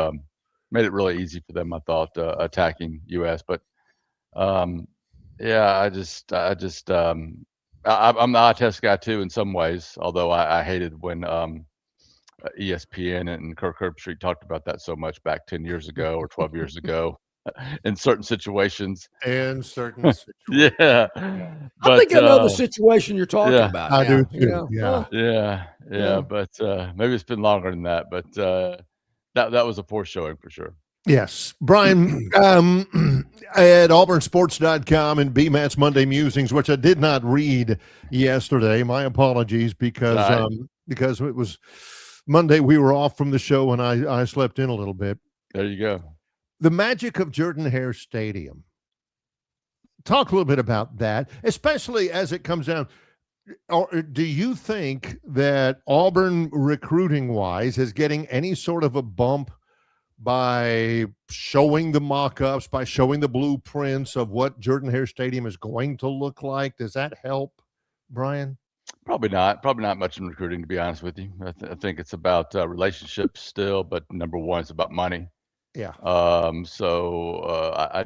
made it really easy for them, I thought, attacking U.S. But yeah, I'm the eye test guy too in some ways. Although I hated when ESPN and Kirk Herbstreit talked about that so much back 10 years ago or 12 years ago in certain situations. Yeah. I think I know the situation you're talking about. I do too. Yeah. But maybe it's been longer than that. But that was a poor showing for sure. Yes. Brian, at auburnsports.com and BMAT's Monday Musings, which I did not read yesterday. My apologies because it was Monday. We were off from the show and I slept in a little bit. There you go. The magic of Jordan-Hare Stadium. Talk a little bit about that, especially as it comes down. Or do you think that Auburn recruiting-wise is getting any sort of a bump by showing the mock-ups, by showing the blueprints of what Jordan-Hare Stadium is going to look like? Does that help, Brian? Probably not much in recruiting, to be honest with you. I think it's about relationships still, but number one, it's about money. Yeah. I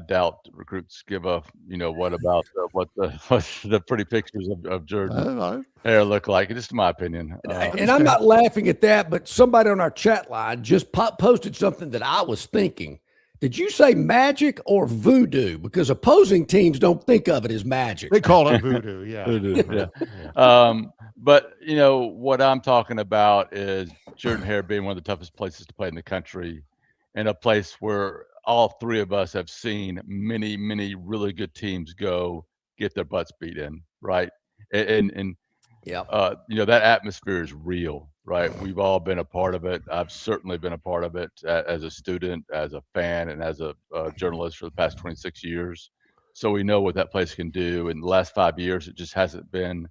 doubt recruits give a, what about what the pretty pictures of Jordan Hare look like, just in my opinion. And I'm not laughing at that, but somebody on our chat line just posted something that I was thinking. Did you say magic or voodoo? Because opposing teams don't think of it as magic. They call it voodoo, yeah. Voodoo, yeah. But, you know, what I'm talking about is Jordan-Hare being one of the toughest places to play in the country, and a place where all three of us have seen many, many really good teams go get their butts beat in, right? And Yeah. you know, that atmosphere is real, right? We've all been a part of it. I've certainly been a part of it as a student, as a fan, and as a journalist for the past 26 years. So we know what that place can do. In the last 5 years, it just hasn't been,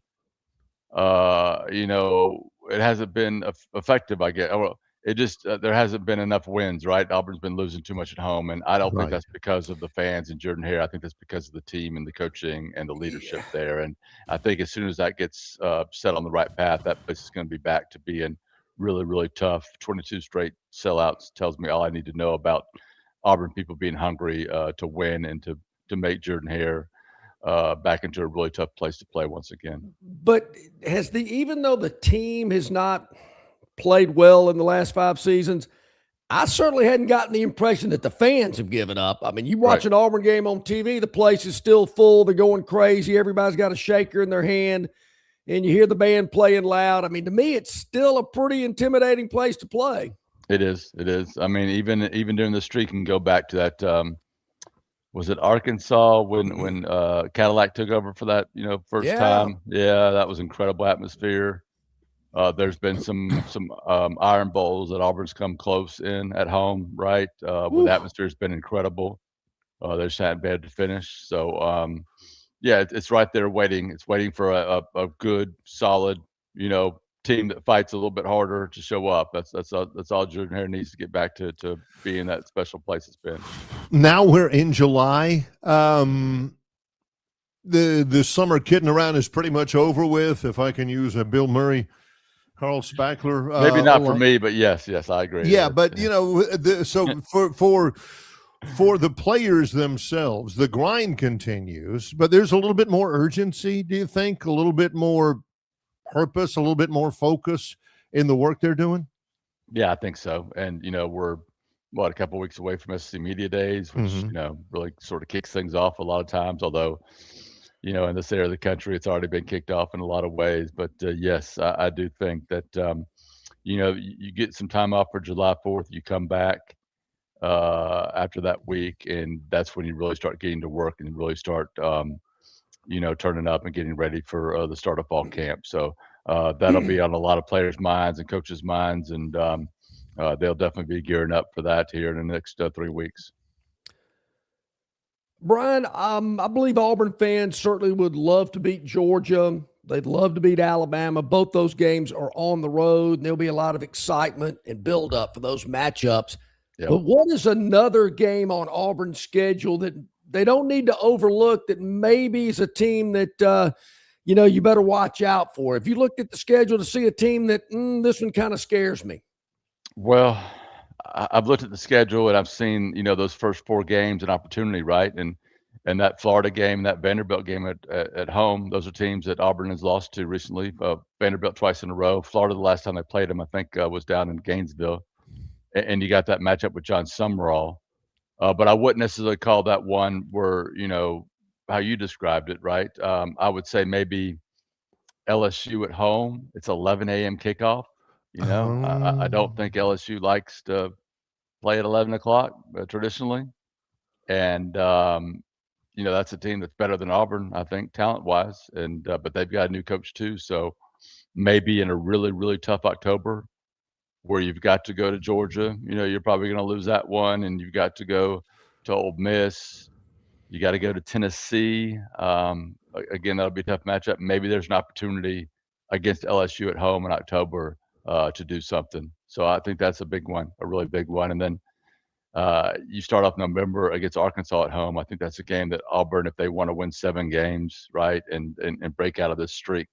you know, it hasn't been effective, I guess. Well, it just there hasn't been enough wins, right? Auburn's been losing too much at home, and I don't think Right. that's because of the fans and Jordan-Hare. I think that's because of the team and the coaching and the leadership there. And I think as soon as that gets set on the right path, that place is going to be back to being really, really tough. 22 straight sellouts tells me all I need to know about Auburn people being hungry to win and to make Jordan-Hare back into a really tough place to play once again. But even though the team has not played well in the last 5 seasons, I certainly hadn't gotten the impression that the fans have given up. I mean, you watch an Auburn game on TV, the place is still full. They're going crazy. Everybody's got a shaker in their hand, and you hear the band playing loud. I mean, to me, it's still a pretty intimidating place to play. It is. It is. I mean, even during the streak, and go back to that. Was it Arkansas when Cadillac took over for that, you know, first time? Yeah, that was incredible atmosphere. There's been some Iron Bowls that Auburn's come close in at home, right? Where the atmosphere's been incredible. They just hadn't been able to finish. So yeah, it's right there waiting. It's waiting for a good, solid, you know, team that fights a little bit harder to show up. That's all Jordan-Hare needs to get back to being that special place it's been. Now we're in July. The summer kidding around is pretty much over with, if I can use a Bill Murray, Carl Spackler. Maybe not for me, but yes, I agree. Yeah, but you know, so for the players themselves, the grind continues, but there's a little bit more urgency. Do you think a little bit more purpose, a little bit more focus in the work they're doing? Yeah, I think so. And you know, we're a couple of weeks away from SEC Media Days, which you know really sort of kicks things off a lot of times. Although, you know, in this area of the country, it's already been kicked off in a lot of ways. But yes, I do think that you know, you get some time off for July 4th, you come back after that week, and that's when you really start getting to work and really start you know, turning up and getting ready for the start of fall camp. So that'll be on a lot of players' minds and coaches' minds, and they'll definitely be gearing up for that here in the next 3 weeks. Brian, I believe Auburn fans certainly would love to beat Georgia. They'd love to beat Alabama. Both those games are on the road, and there'll be a lot of excitement and build-up for those matchups. Yep. But what is another game on Auburn's schedule that they don't need to overlook, that maybe is a team that, you know, you better watch out for? If you looked at the schedule to see a team that, this one kind of scares me. Well, I've looked at the schedule and I've seen, you know, those first 4 games an opportunity, right? And that Florida game, that Vanderbilt game at home, those are teams that Auburn has lost to recently. Vanderbilt twice in a row. Florida, the last time they played them, I think was down in Gainesville. And you got that matchup with John Sumrall. But I wouldn't necessarily call that one where, you know, how you described it, right? I would say maybe LSU at home. It's 11 a.m. kickoff. You know, I don't think LSU likes to play at 11 o'clock traditionally. And, you know, that's a team that's better than Auburn, I think, talent-wise. And but they've got a new coach too. So maybe in a really, really tough October, where you've got to go to Georgia, you know, you're probably going to lose that one, and you've got to go to Ole Miss. You got to go to Tennessee. Again, that'll be a tough matchup. Maybe there's an opportunity against LSU at home in October to do something. So I think that's a big one, a really big one. And then you start off November against Arkansas at home. I think that's a game that Auburn, if they want to win 7 games, right, and break out of this streak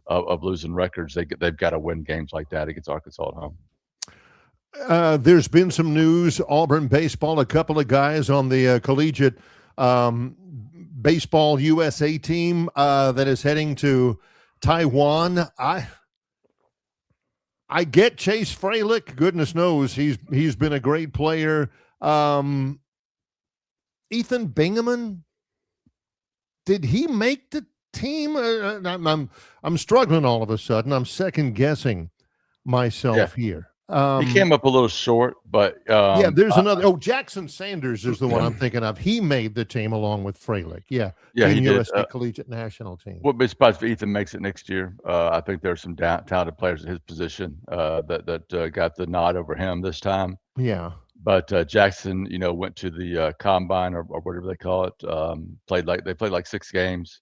of losing records, they've got to win games like that against Arkansas at home. There's been some news, Auburn baseball, a couple of guys on the collegiate baseball USA team that is heading to Taiwan. I get Chase Fralick. Goodness knows he's been a great player. Ethan Bingaman, did he make the team? I'm struggling all of a sudden. I'm second guessing myself here. He came up a little short, but there's another. Oh, Jackson Sanders is the one I'm thinking of. He made the team along with Freilich. Yeah, Team he USA did. Collegiate National Team. Wouldn't be surprised if Ethan makes it next year. I think there are some talented players at his position that got the nod over him this time. Yeah. But Jackson, went to the combine or whatever they call it. They played like 6 games,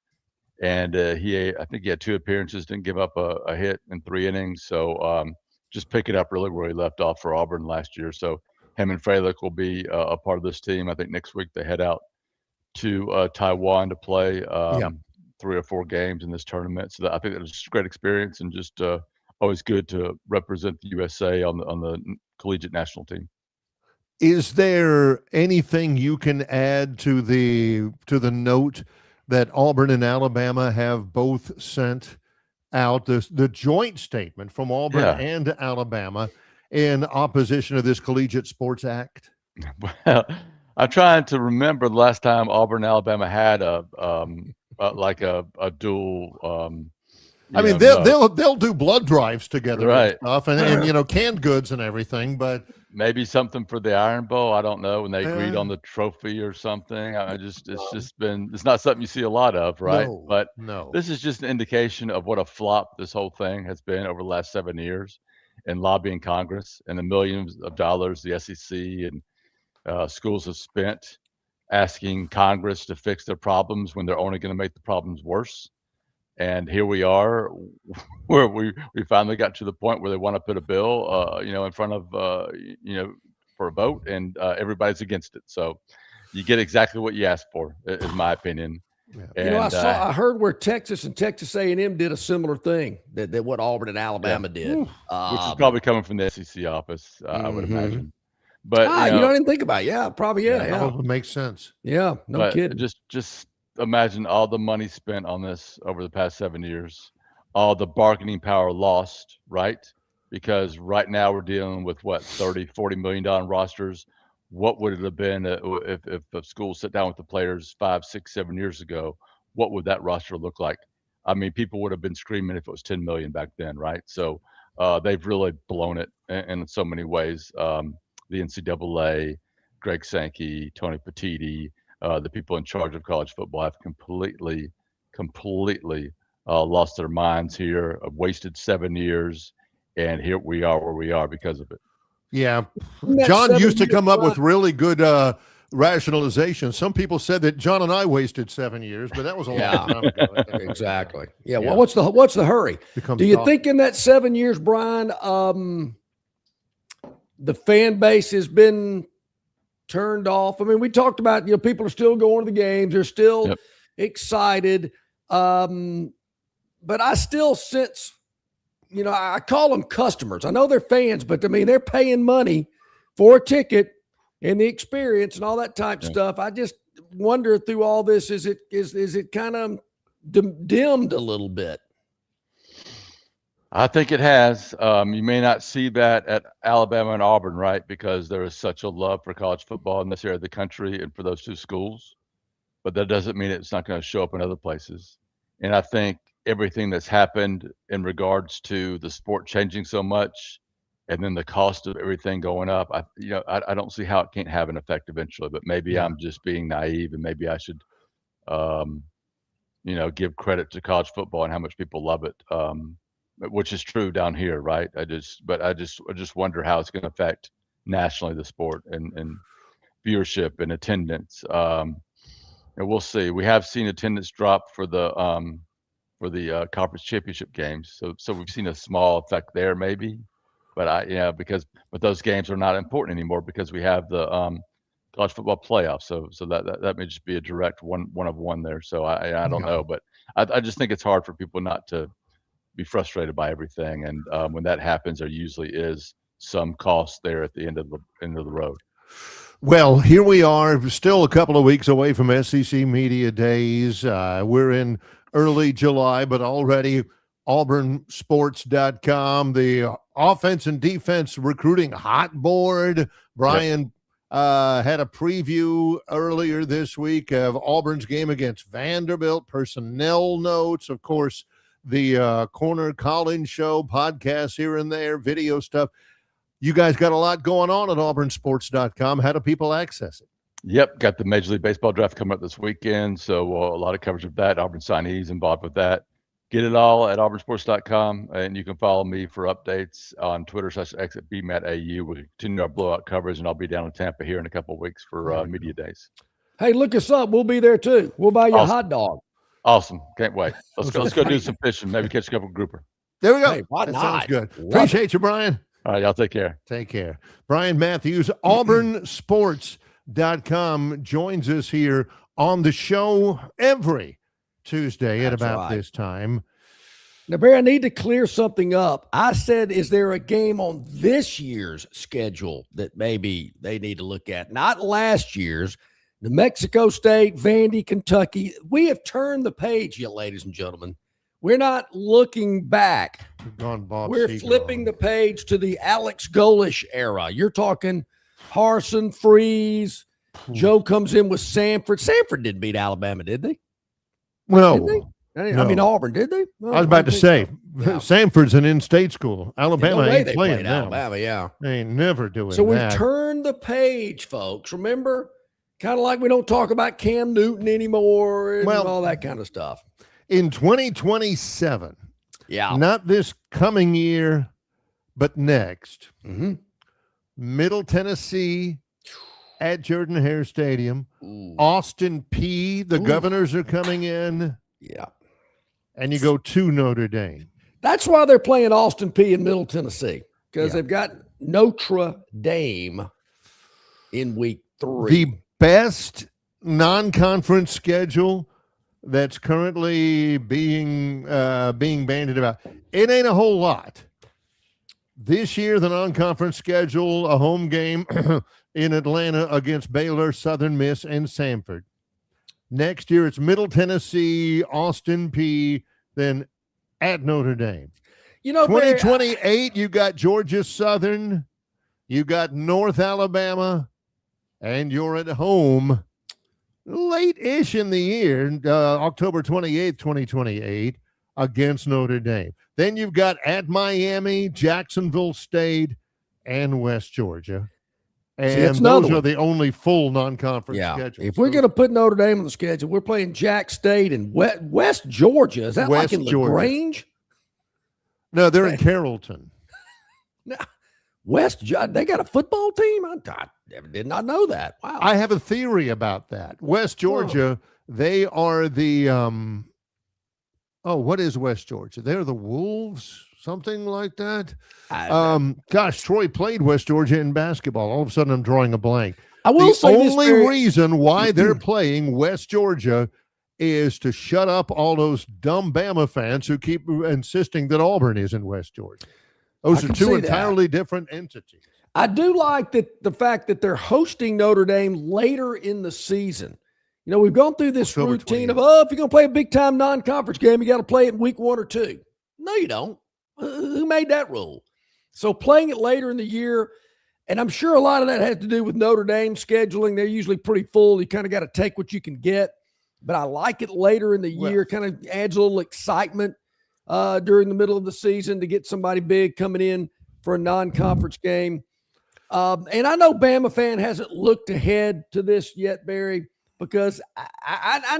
and I think he had 2 appearances, didn't give up a hit in 3 innings. So just pick it up really where he left off for Auburn last year. So him and Freilich will be a part of this team. I think next week they head out to Taiwan to play 3 or 4 games in this tournament. So I think it was a great experience and just always good to represent the USA on the collegiate national team. Is there anything you can add to the note that Auburn and Alabama have both sent out, the joint statement from Auburn and Alabama in opposition to this Collegiate Sports Act? Well, I'm trying to remember the last time Auburn and Alabama had a dual. They'll do blood drives together, right? And stuff, and canned goods and everything, but maybe something for the Iron Bowl. I don't know when they agreed on the trophy or something. It's not something you see a lot of, right? No. This is just an indication of what a flop this whole thing has been over the last 7 years in lobbying Congress and the millions of dollars the SEC and schools have spent asking Congress to fix their problems when they're only going to make the problems worse. And here we are, where we finally got to the point where they want to put a bill, in front of, for a vote, and everybody's against it. So you get exactly what you asked for, is my opinion. Yeah. And, I heard where Texas and Texas A&M did a similar thing that what Auburn and Alabama did, which is probably coming from the SEC office, I would imagine. But you don't even think about it. Yeah, probably. Yeah. It makes sense. Yeah, no kidding. Just imagine all the money spent on this over the past 7 years, all the bargaining power lost, right? Because right now we're dealing with $30-40 million rosters. What would it have been if the school sat down with the players 5, 6, 7 years ago? What would that roster look like? I mean, people would have been screaming if it was 10 million back then, right? So they've really blown it in so many ways. The NCAA, Greg Sankey, Tony Petitti, the people in charge of college football have completely lost their minds here, wasted 7 years, and here we are where we are because of it. Yeah. John used to come up with really good rationalization. Some people said that John and I wasted 7 years, but that was a long time ago. Exactly. Yeah. Well, what's the hurry? Do you think in that 7 years, Brian, the fan base has been turned off? I mean, we talked about, people are still going to the games. They're still excited. But I still sense, I call them customers. I know they're fans, but I mean, they're paying money for a ticket and the experience and all that type stuff. I just wonder through all this, is it kind of dimmed a little bit? I think it has. You may not see that at Alabama and Auburn, right? Because there is such a love for college football in this area of the country and for those 2 schools. But that doesn't mean it's not going to show up in other places. And I think everything that's happened in regards to the sport changing so much and then the cost of everything going up, I don't see how it can't have an effect eventually. But maybe I'm just being naive, and maybe I should, give credit to college football and how much people love it. Which is true down here, right? I just wonder how it's going to affect nationally the sport and viewership and attendance. And we'll see. We have seen attendance drop for the conference championship games, so we've seen a small effect there, maybe. But but those games are not important anymore because we have the college football playoffs. So that may just be a direct one of one there. So I don't know, but I just think it's hard for people not to be frustrated by everything, and when that happens, there usually is some cost there at the end of the road. Well, here we are, still a couple of weeks away from SEC Media Days. We're in early July, but already auburnsports.com, the offense and defense recruiting hot board. Brian Had a preview earlier this week of Auburn's game against Vanderbilt, personnel notes, of course, the Corner Collins Show, podcasts here and there, video stuff. You guys got a lot going on at auburnsports.com. How do people access it? Yep, got the Major League Baseball draft coming up this weekend, so a lot of coverage of that. Auburn signees involved with that. Get it all at auburnsports.com, and you can follow me for updates on Twitter /X at BMATAU. We'll continue our blowout coverage, and I'll be down in Tampa here in a couple of weeks for media days. Hey, look us up. We'll be there too. We'll buy you a hot dog. Awesome. Can't wait. Let's go do some fishing. Maybe catch a couple grouper. There we go. Hey, why that not? Sounds good. Appreciate you, Brian. All right, y'all take care. Take care. Brian Matthews, auburnsports.com, joins us here on the show every Tuesday at about this time. Now, Barry, I need to clear something up. I said, is there a game on this year's schedule that maybe they need to look at? Not last year's. New Mexico State, Vandy, Kentucky. We have turned the page yet, ladies and gentlemen. We're not looking back. We're flipping the page to the Alex Golish era. You're talking Harsin, Freeze. Joe comes in with Samford. Samford didn't beat Alabama, did they? No. Did they? I mean, Auburn, did they? I was about to say, Samford's an in-state school. Alabama ain't playing them. Alabama, yeah. They ain't never doing that. So we've turned the page, folks. Remember? Kind of like we don't talk about Cam Newton anymore and all that kind of stuff. In 2027, yeah, not this coming year, but next, Middle Tennessee at Jordan-Hare Stadium, Austin Peay, the Governors are coming in. Yeah. And you go to Notre Dame. That's why they're playing Austin Peay in Middle Tennessee, because they've got Notre Dame in week 3. The best non-conference schedule that's currently being bandied about. It ain't a whole lot. This year, the non-conference schedule, a home game in Atlanta against Baylor, Southern Miss, and Samford. Next year, it's Middle Tennessee, Austin Peay, then at Notre Dame. 2028, you got Georgia Southern, you got North Alabama, and you're at home late-ish in the year, October 28th, 2028, against Notre Dame. Then you've got at Miami, Jacksonville State, and West Georgia. And those are the only full non-conference schedules. If we're going to put Notre Dame on the schedule, we're playing Jack State and West Georgia. Is that West like in Georgia. LaGrange? No, they're in Carrollton. No, they got a football team? I did not know that. Wow. I have a theory about that. West Georgia, they are the what is West Georgia? They're the Wolves, something like that. Troy played West Georgia in basketball. All of a sudden, I'm drawing a blank. I will say the only reason why they're playing West Georgia is to shut up all those dumb Bama fans who keep insisting that Auburn is in West Georgia. Those are two entirely different entities. I do like the fact that they're hosting Notre Dame later in the season. You know, we've gone through this routine of, if you're going to play a big-time non-conference game, you got to play it in week 1 or 2. No, you don't. Who made that rule? So playing it later in the year, and I'm sure a lot of that has to do with Notre Dame scheduling. They're usually pretty full. You kind of got to take what you can get. But I like it later in the year, kind of adds a little excitement during the middle of the season to get somebody big coming in for a non-conference game. And I know Bama fan hasn't looked ahead to this yet, Barry, because I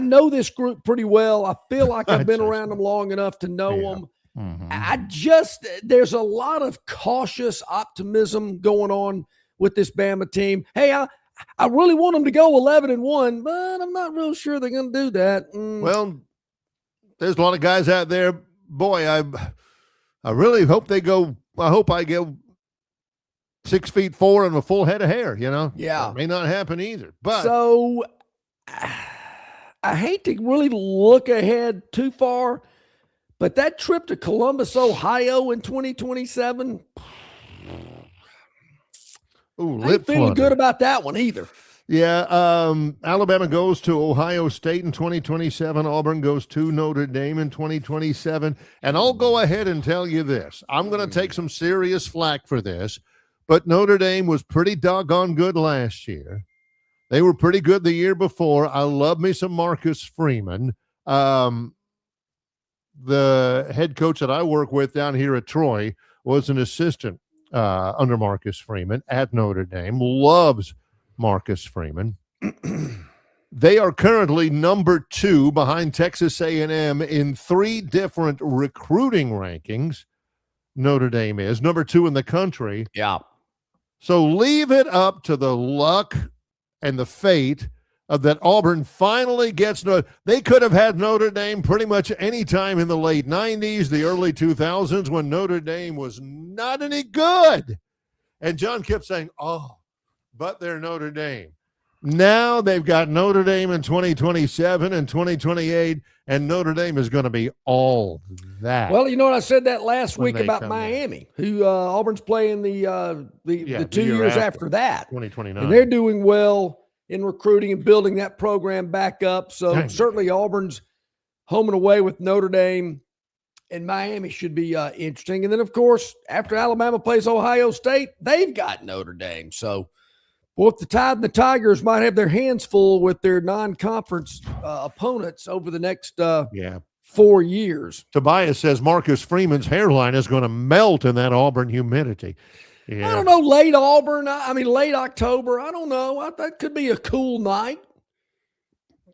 know this group pretty well. I feel like I've been around them long enough to know them. Mm-hmm. There's a lot of cautious optimism going on with this Bama team. Hey, I really want them to go 11-1, but I'm not real sure they're going to do that. Well, there's a lot of guys out there. Boy, I really hope they go. I hope I get 6'4" and a full head of hair. You know, yeah, it may not happen either. But so I hate to really look ahead too far, but that trip to Columbus, Ohio, in 2027. Ooh, I ain't feeling good about that one either. Yeah, Alabama goes to Ohio State in 2027. Auburn goes to Notre Dame in 2027. And I'll go ahead and tell you this. I'm going to take some serious flack for this, but Notre Dame was pretty doggone good last year. They were pretty good the year before. I love me some Marcus Freeman. The head coach that I work with down here at Troy was an assistant under Marcus Freeman at Notre Dame. Loves Marcus Freeman. They are currently number 2 behind Texas A&M in 3 different recruiting rankings. Notre Dame is number 2 in the country. Yeah. So leave it up to the luck and the fate of that Auburn finally gets. They could have had Notre Dame pretty much any time in the late 90s, the early 2000s, when Notre Dame was not any good. And John kept saying, oh, but they're Notre Dame. Now they've got Notre Dame in 2027 and 2028, and Notre Dame is going to be all that. Well, you know what? I said that last week about Miami, who Auburn's playing the 2 years after that. 2029. And they're doing well in recruiting and building that program back up. So certainly Auburn's home and away with Notre Dame and Miami should be interesting. And then, of course, after Alabama plays Ohio State, they've got Notre Dame. So both the Tide and the Tigers might have their hands full with their non-conference opponents over the next 4 years. Tobias says Marcus Freeman's hairline is going to melt in that Auburn humidity. Yeah. I don't know, late Auburn. Late October. I don't know. That could be a cool night.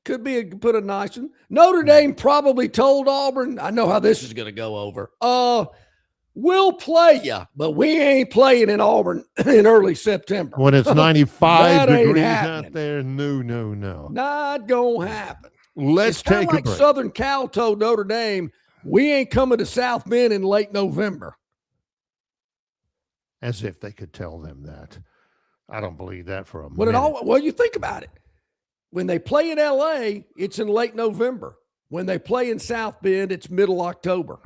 Could be put a nice one. Notre Dame probably told Auburn, I know how this is going to go over. We'll play you, but we ain't playing in Auburn in early September. When it's 95 degrees happening out there, no. Not going to happen. Let's take a break. Southern Cal told Notre Dame, we ain't coming to South Bend in late November. As if they could tell them that. I don't believe that for a minute. Well, you think about it. When they play in L.A., it's in late November. When they play in South Bend, it's middle October.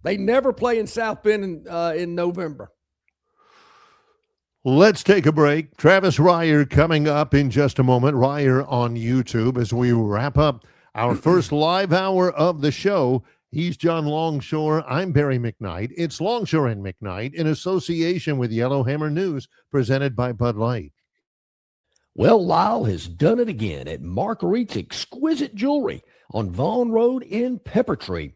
They never play in South Bend in November. Let's take a break. Travis Reier coming up in just a moment. Reier on YouTube as we wrap up our first live hour of the show. He's John Longshore. I'm Barry McKnight. It's Longshore and McKnight in association with Yellowhammer News, presented by Bud Light. Well, Lyle has done it again at Marguerite's Exquisite Jewelry on Vaughn Road in Peppertree.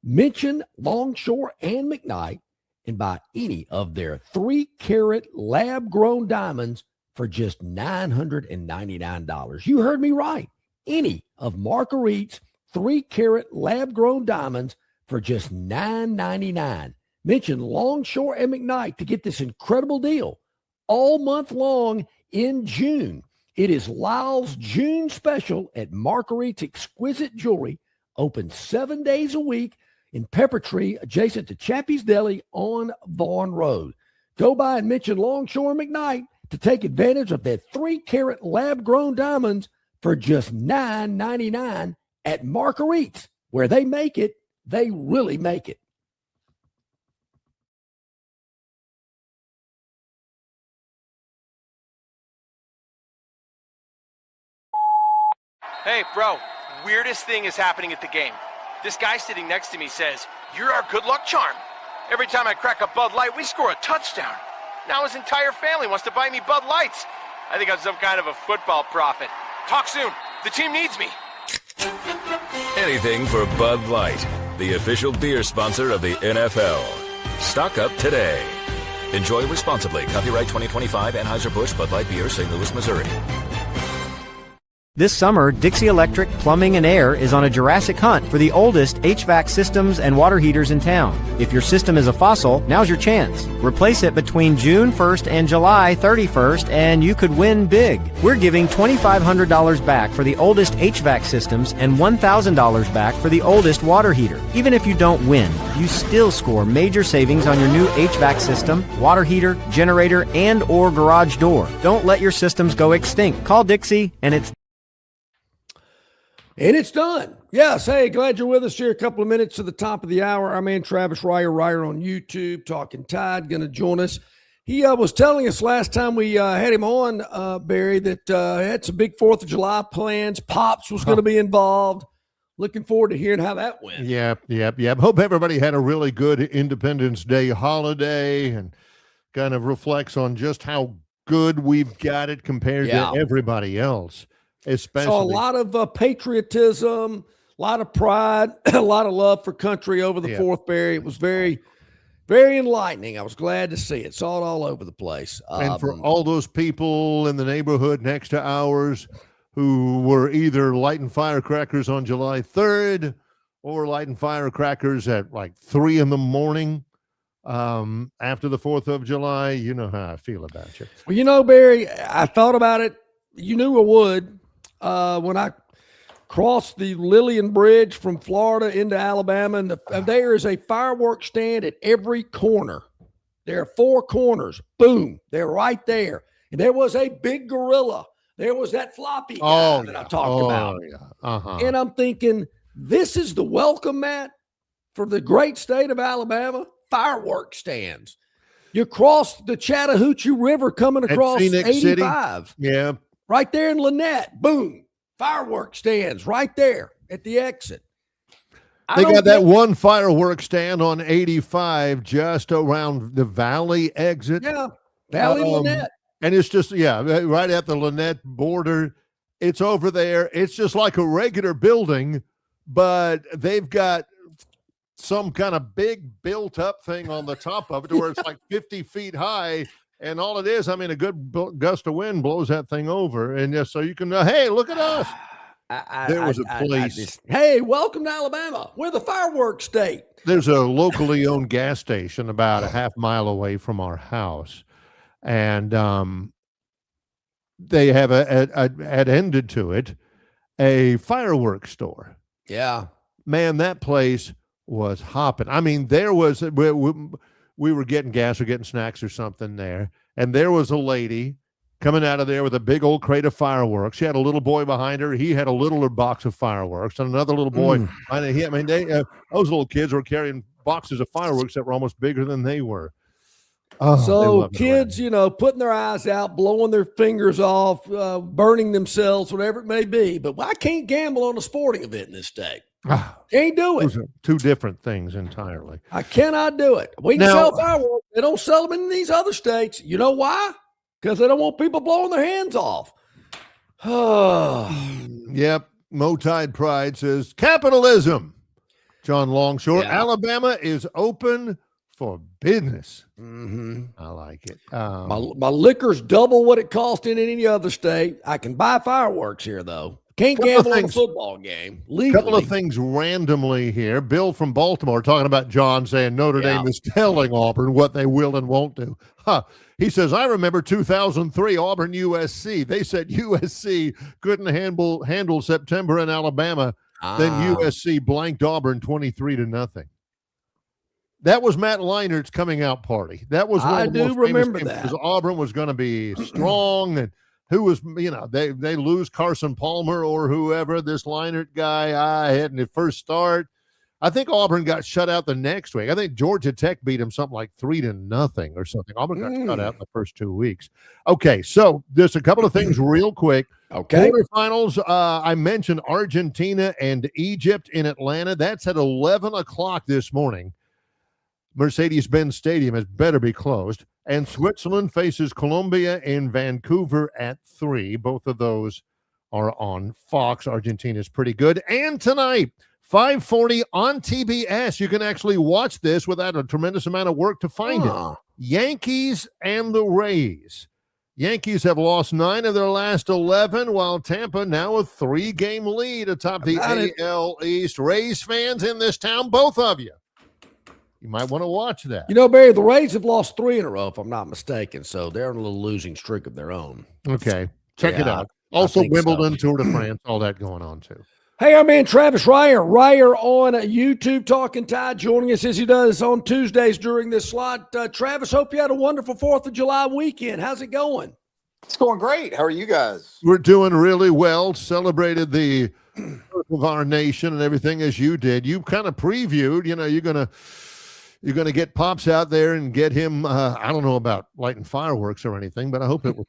Mention Longshore and McKnight and buy any of their 3-carat lab-grown diamonds for just $999. You heard me right. Any of Marguerite's 3-carat lab-grown diamonds for just $999. Mention Longshore and McKnight to get this incredible deal all month long in June. It is Lyle's June special at Marguerite's Exquisite Jewelry, open 7 days a week in Peppertree, adjacent to Chappie's Deli on Vaughn Road. Go by and mention Longshore and McKnight to take advantage of their 3-carat lab-grown diamonds for just $999 at Marguerite's, where they make it, they really make it. Hey, bro, weirdest thing is happening at the game. This guy sitting next to me says, "You're our good luck charm. Every time I crack a Bud Light, we score a touchdown." Now his entire family wants to buy me Bud Lights. I think I'm some kind of a football prophet. Talk soon. The team needs me. Anything for Bud Light, the official beer sponsor of the NFL. Stock up today. Enjoy responsibly. Copyright 2025 Anheuser-Busch Bud Light Beer, St. Louis, Missouri. This summer, Dixie Electric Plumbing and Air is on a Jurassic hunt for the oldest HVAC systems and water heaters in town. If your system is a fossil, now's your chance. Replace it between June 1st and July 31st, and you could win big. We're giving $2,500 back for the oldest HVAC systems and $1,000 back for the oldest water heater. Even if you don't win, you still score major savings on your new HVAC system, water heater, generator, and or garage door. Don't let your systems go extinct. Call Dixie, and it's done. Yes. Hey, glad you're with us here. A couple of minutes to the top of the hour. Our man Travis Reier on YouTube, Talking Tide, going to join us. He was telling us last time we had him on, Barry, that he had some big 4th of July plans. Pops was going to be involved. Looking forward to hearing how that went. Yep. Hope everybody had a really good Independence Day holiday and kind of reflects on just how good we've got it compared to everybody else. Especially so a lot of patriotism, a lot of pride, a lot of love for country over the Fourth, Barry. It was very, very enlightening. I was glad to see it. Saw it all over the place. And for all those people in the neighborhood next to ours who were either lighting firecrackers on July 3rd or lighting firecrackers at like 3 a.m. After the 4th of July, you know how I feel about you. Well, you know, Barry, I thought about it. You knew I would. When I crossed the Lillian Bridge from Florida into Alabama, and there is a fireworks stand at every corner. There are 4 corners. Boom. They're right there. And there was a big gorilla. There was that floppy guy that I talked about. Yeah. And I'm thinking, this is the welcome mat for the great state of Alabama. Fireworks stands. You cross the Chattahoochee River coming across 85. City. Yeah. Right there in Lynette. Boom. Fireworks stands right there at the exit. They got that one fireworks stand on 85 just around the Valley exit. Yeah. Valley Lynette. And it's just, right at the Lynette border. It's over there. It's just like a regular building, but they've got some kind of big built-up thing on the top of it to where it's like 50 feet high, and all it is, I mean, a good gust of wind blows that thing over, and just so you can know, hey, look at us. There was a place. Hey, welcome to Alabama. We're the fireworks state. There's a locally owned gas station about a half mile away from our house, and they have ended to it a fireworks store. Yeah. Man, that place was hopping. I mean, there was we were getting gas or getting snacks or something there, and there was a lady coming out of there with a big old crate of fireworks. She had a little boy behind her. He had a littler box of fireworks, and another little boy. Those little kids were carrying boxes of fireworks that were almost bigger than they were. So kids, putting their eyes out, blowing their fingers off, burning themselves, whatever it may be. But I can't gamble on a sporting event in this state. Can't do it. Those are 2 different things entirely. I cannot do it. We can sell fireworks. They don't sell them in these other states. You know why? Because they don't want people blowing their hands off. Yep. Mo Tide Pride says capitalism. John Longshore, Alabama is open for business. I like it. My liquor's double what it cost in any other state. I can buy fireworks here, though. Can't gamble on a football game legally. A couple of things randomly here. Bill from Baltimore talking about John saying Notre Dame is telling Auburn what they will and won't do. He says, I remember 2003 Auburn USC. They said USC couldn't handle September in Alabama. Then USC blanked Auburn 23-0. That was Matt Leinert's coming out party. That was one of the most remember famous that because Auburn was going to be strong, and who was, they lose Carson Palmer or whoever, this Leinert guy had in the first start. I think Auburn got shut out the next week. I think Georgia Tech beat him something like 3-0 or something. Auburn got shut out in the first 2 weeks. Okay, so there's a couple of things real quick. Okay. Quarterfinals, I mentioned Argentina and Egypt in Atlanta. That's at 11 o'clock this morning. Mercedes-Benz Stadium has better be closed. And Switzerland faces Colombia in Vancouver at 3. Both of those are on Fox. Argentina's pretty good. And tonight, 5:40 on TBS. You can actually watch this without a tremendous amount of work to find it. Yankees and the Rays. Yankees have lost 9 of their last 11, while Tampa now a 3-game lead atop the AL East. Rays fans in this town, both of you. You might want to watch that. Barry, the Rays have lost 3 in a row, if I'm not mistaken, so they're on a little losing streak of their own. Okay. Check it out. Also, Wimbledon, Tour de France, all that going on, too. Hey, our man Travis Ryer on YouTube Talking Tide, joining us as he does on Tuesdays during this slot. Travis, hope you had a wonderful 4th of July weekend. How's it going? It's going great. How are you guys? We're doing really well. Celebrated the birth of our nation and everything as you did. You kind of previewed, you're gonna get Pops out there and get him. I don't know about lighting fireworks or anything, but I hope it was.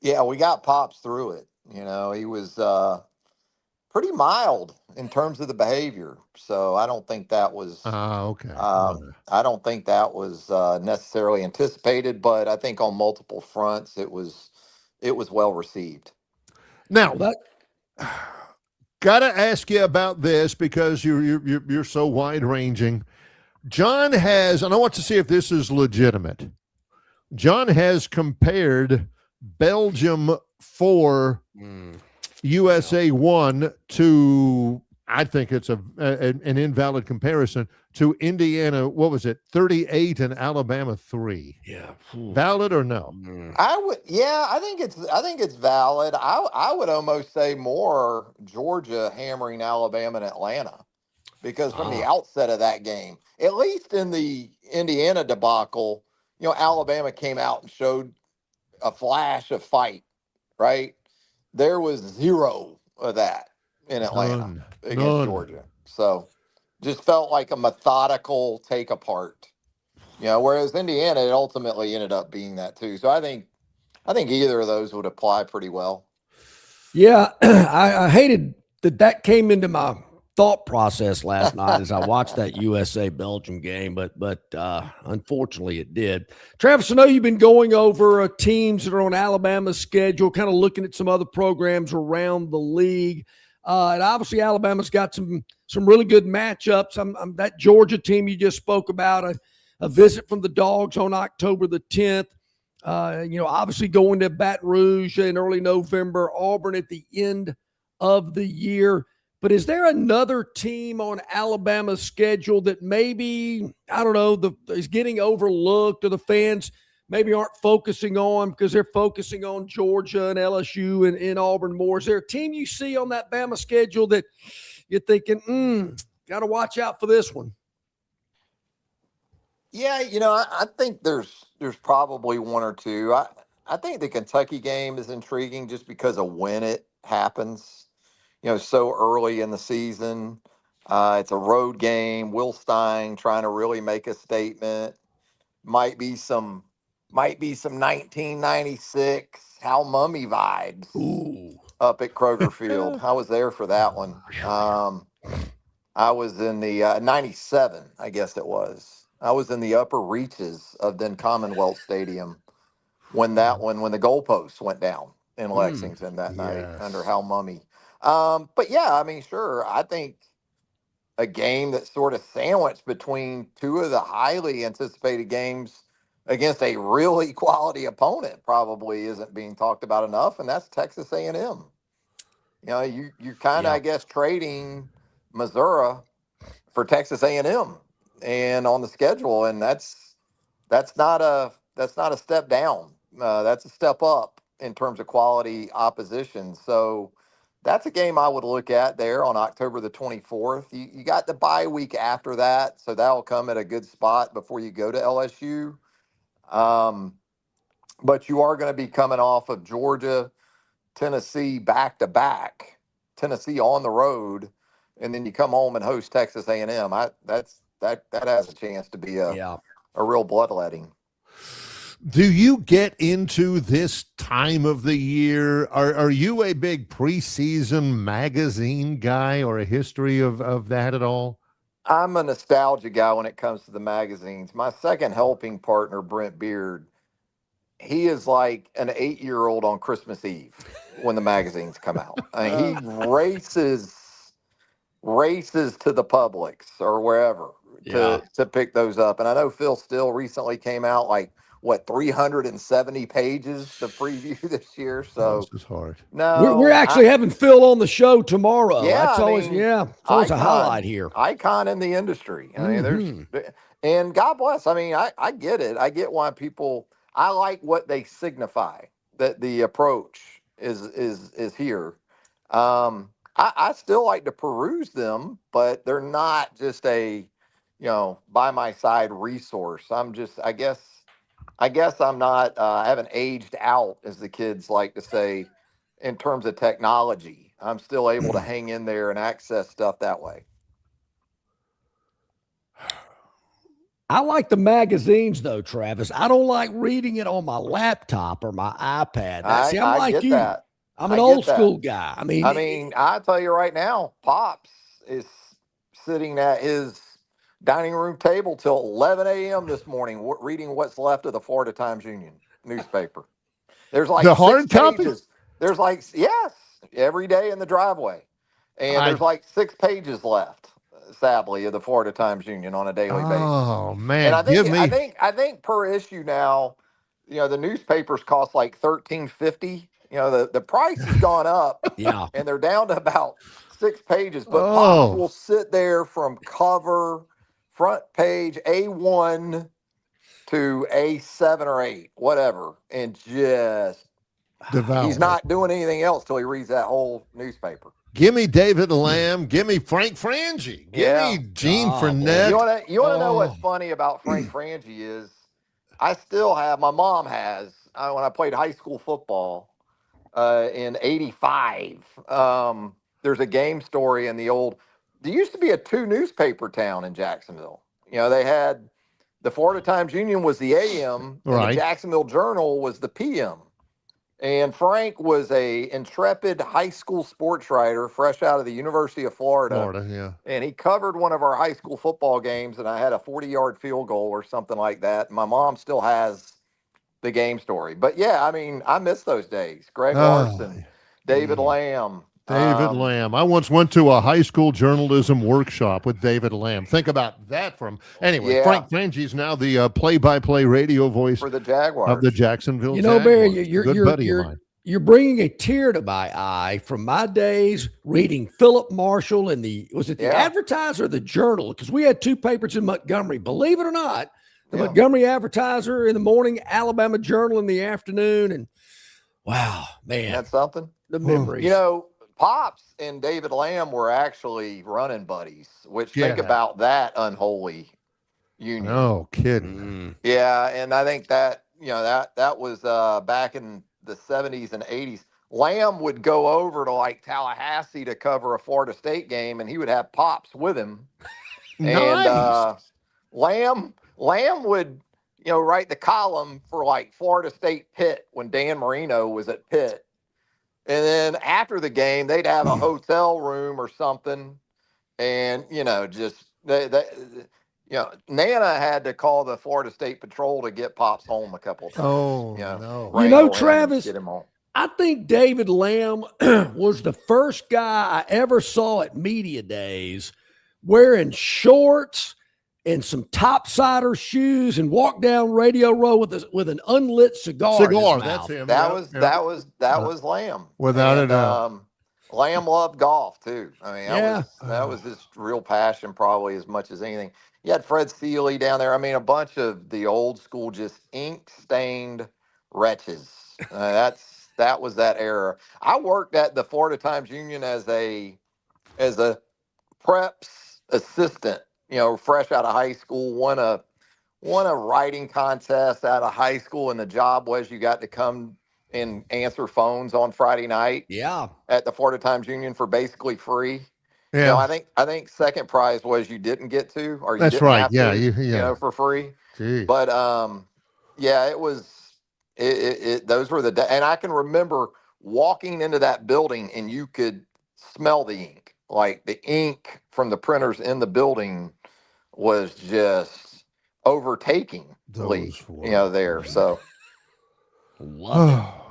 Yeah, we got Pops through it. He was pretty mild. in terms of the behavior. So I don't think that was. Okay. I don't think that was necessarily anticipated, but I think on multiple fronts it was well received. Now, got to ask you about this because you're so wide ranging. John has, and I want to see if this is legitimate. John has compared Belgium 4, USA 1 to, I think it's an invalid comparison, to Indiana, what was it, 38 and Alabama 3. Yeah. Valid or no? I think it's valid. I would almost say more Georgia hammering Alabama and Atlanta, because from the outset of that game, at least in the Indiana debacle, Alabama came out and showed a flash of fight, right? There was zero of that in Atlanta against Georgia. So just felt like a methodical take apart. Whereas Indiana, it ultimately ended up being that too. So I think either of those would apply pretty well. Yeah, I hated that came into my thought process last night as I watched that USA Belgium game, but unfortunately it did. Travis, I know you've been going over teams that are on Alabama's schedule, kind of looking at some other programs around the league. And obviously Alabama's got some really good matchups. That Georgia team you just spoke about, a visit from the Dogs on October the 10th. Obviously going to Baton Rouge in early November, Auburn at the end of the year. But is there another team on Alabama's schedule that maybe, I don't know, is getting overlooked, or the fans maybe aren't focusing on because they're focusing on Georgia and LSU and Auburn more? Is there a team you see on that Bama schedule that you're thinking, got to watch out for this one? Yeah, I think there's probably one or two. I think the Kentucky game is intriguing just because of when it happens. So early in the season. It's a road game. Will Stein trying to really make a statement. Might be some 1996 Hal Mummy vibes up at Kroger Field. I was there for that one. I was in the 97, I guess it was. I was in the upper reaches of then Commonwealth Stadium when the goalposts went down in Lexington that night under Hal Mummy. But yeah, sure. I think a game that's sort of sandwiched between two of the highly anticipated games against a really quality opponent probably isn't being talked about enough, and that's Texas A&M. You're kind of, I guess, trading Missouri for Texas A&M and on the schedule, and that's not a step down. That's a step up in terms of quality opposition. So that's a game I would look at there on October the 24th. You got the bye week after that, so that'll come at a good spot before you go to LSU. But you are going to be coming off of Georgia, Tennessee back-to-back, Tennessee on the road, and then you come home and host Texas A&M. That has a chance to be a real bloodletting. Do you get into this time of the year? Are you a big preseason magazine guy or a history of that at all? I'm a nostalgia guy when it comes to the magazines. My second helping partner, Brent Beard, he is like an 8-year-old on Christmas Eve when the magazines come out. He races to the Publix or wherever to pick those up. And I know Phil Still recently came out 370 pages to preview this year. So this is hard. No, we're actually having Phil on the show tomorrow. Yeah, that's always it's always a highlight here. Icon in the industry. And God bless. I get it. I get why people. I like what they signify. That the approach is here. I still like to peruse them, but they're not just a by my side resource. I guess I'm not, I haven't aged out, as the kids like to say, in terms of technology. I'm still able to hang in there and access stuff that way. I like the magazines, though, Travis. I don't like reading it on my laptop or my iPad. I'm like you. That. I'm an old school guy. I tell you right now, Pops is sitting at his dining room table till 11 a.m. this morning, reading what's left of the Florida Times-Union newspaper. There's like The 6 hard copy? pages. There's like, yes, every day in the driveway. And there's like 6 pages left, sadly, of the Florida Times-Union on a daily basis. Oh man, And I think per issue now, the newspapers cost like $13.50. The price has gone up. Yeah. And they're down to about 6 pages. But Pops will sit there from cover, front page, A1 to A7 or 8, whatever, and just devour. He's not doing anything else till he reads that whole newspaper. Give me David Lamb. Give me Frank Frangie. Give me Gene Fournette. You want to know what's funny about Frank Frangie is I still have, my mom has, when I played high school football in 85, there's a game story in there used to be a 2 newspaper town in Jacksonville. They had, the Florida Times-Union was the AM, and the Jacksonville Journal was the PM. And Frank was a intrepid high school sports writer, fresh out of the University of Florida. And he covered one of our high school football games, and I had a 40-yard field goal or something like that. My mom still has the game story. But yeah, I mean, I miss those days. Greg Larson, David Lamb. David Lamb. I once went to a high school journalism workshop with David Lamb. Think about that anyway, Frank Frangie's now the play-by-play radio voice for the Jaguars of the Jacksonville Jaguars. Barry, you're bringing a tear to my eye from my days reading Philip Marshall in the Advertiser or the Journal? Because we had 2 papers in Montgomery, believe it or not. The Montgomery Advertiser in the morning, Alabama Journal in the afternoon. And wow, man. That's something. The memories. Pops and David Lamb were actually running buddies, which think about that unholy union. No kidding. Yeah, and I think that, that was back in the 70s and 80s. Lamb would go over to like Tallahassee to cover a Florida State game, and he would have Pops with him. Nice. And Lamb would, write the column for like Florida State Pitt when Dan Marino was at Pitt. And then after the game, they'd have a hotel room or something. And, Nana had to call the Florida State Patrol to get Pops home a couple of times. Oh, no. Travis, get him home. I think David Lamb was the first guy I ever saw at media days wearing shorts and some topsider shoes and walk down Radio Row with an unlit cigar. That's him. That was Lamb. Without a doubt. Lamb loved golf too. I mean, that was his real passion, probably as much as anything. You had Fred Seeley down there. I mean, a bunch of the old school, just ink stained wretches. That was that era. I worked at the Florida Times-Union as a preps assistant. Fresh out of high school, won a writing contest out of high school, and the job was you got to come and answer phones on Friday night. Yeah, at the Florida Times-Union for basically free. Yeah, I think second prize was you didn't get to, or you that's didn't right. have to, for free. Jeez. But it was those were the and I can remember walking into that building and you could smell the ink, like the ink from the printers in the building was just overtaking there. So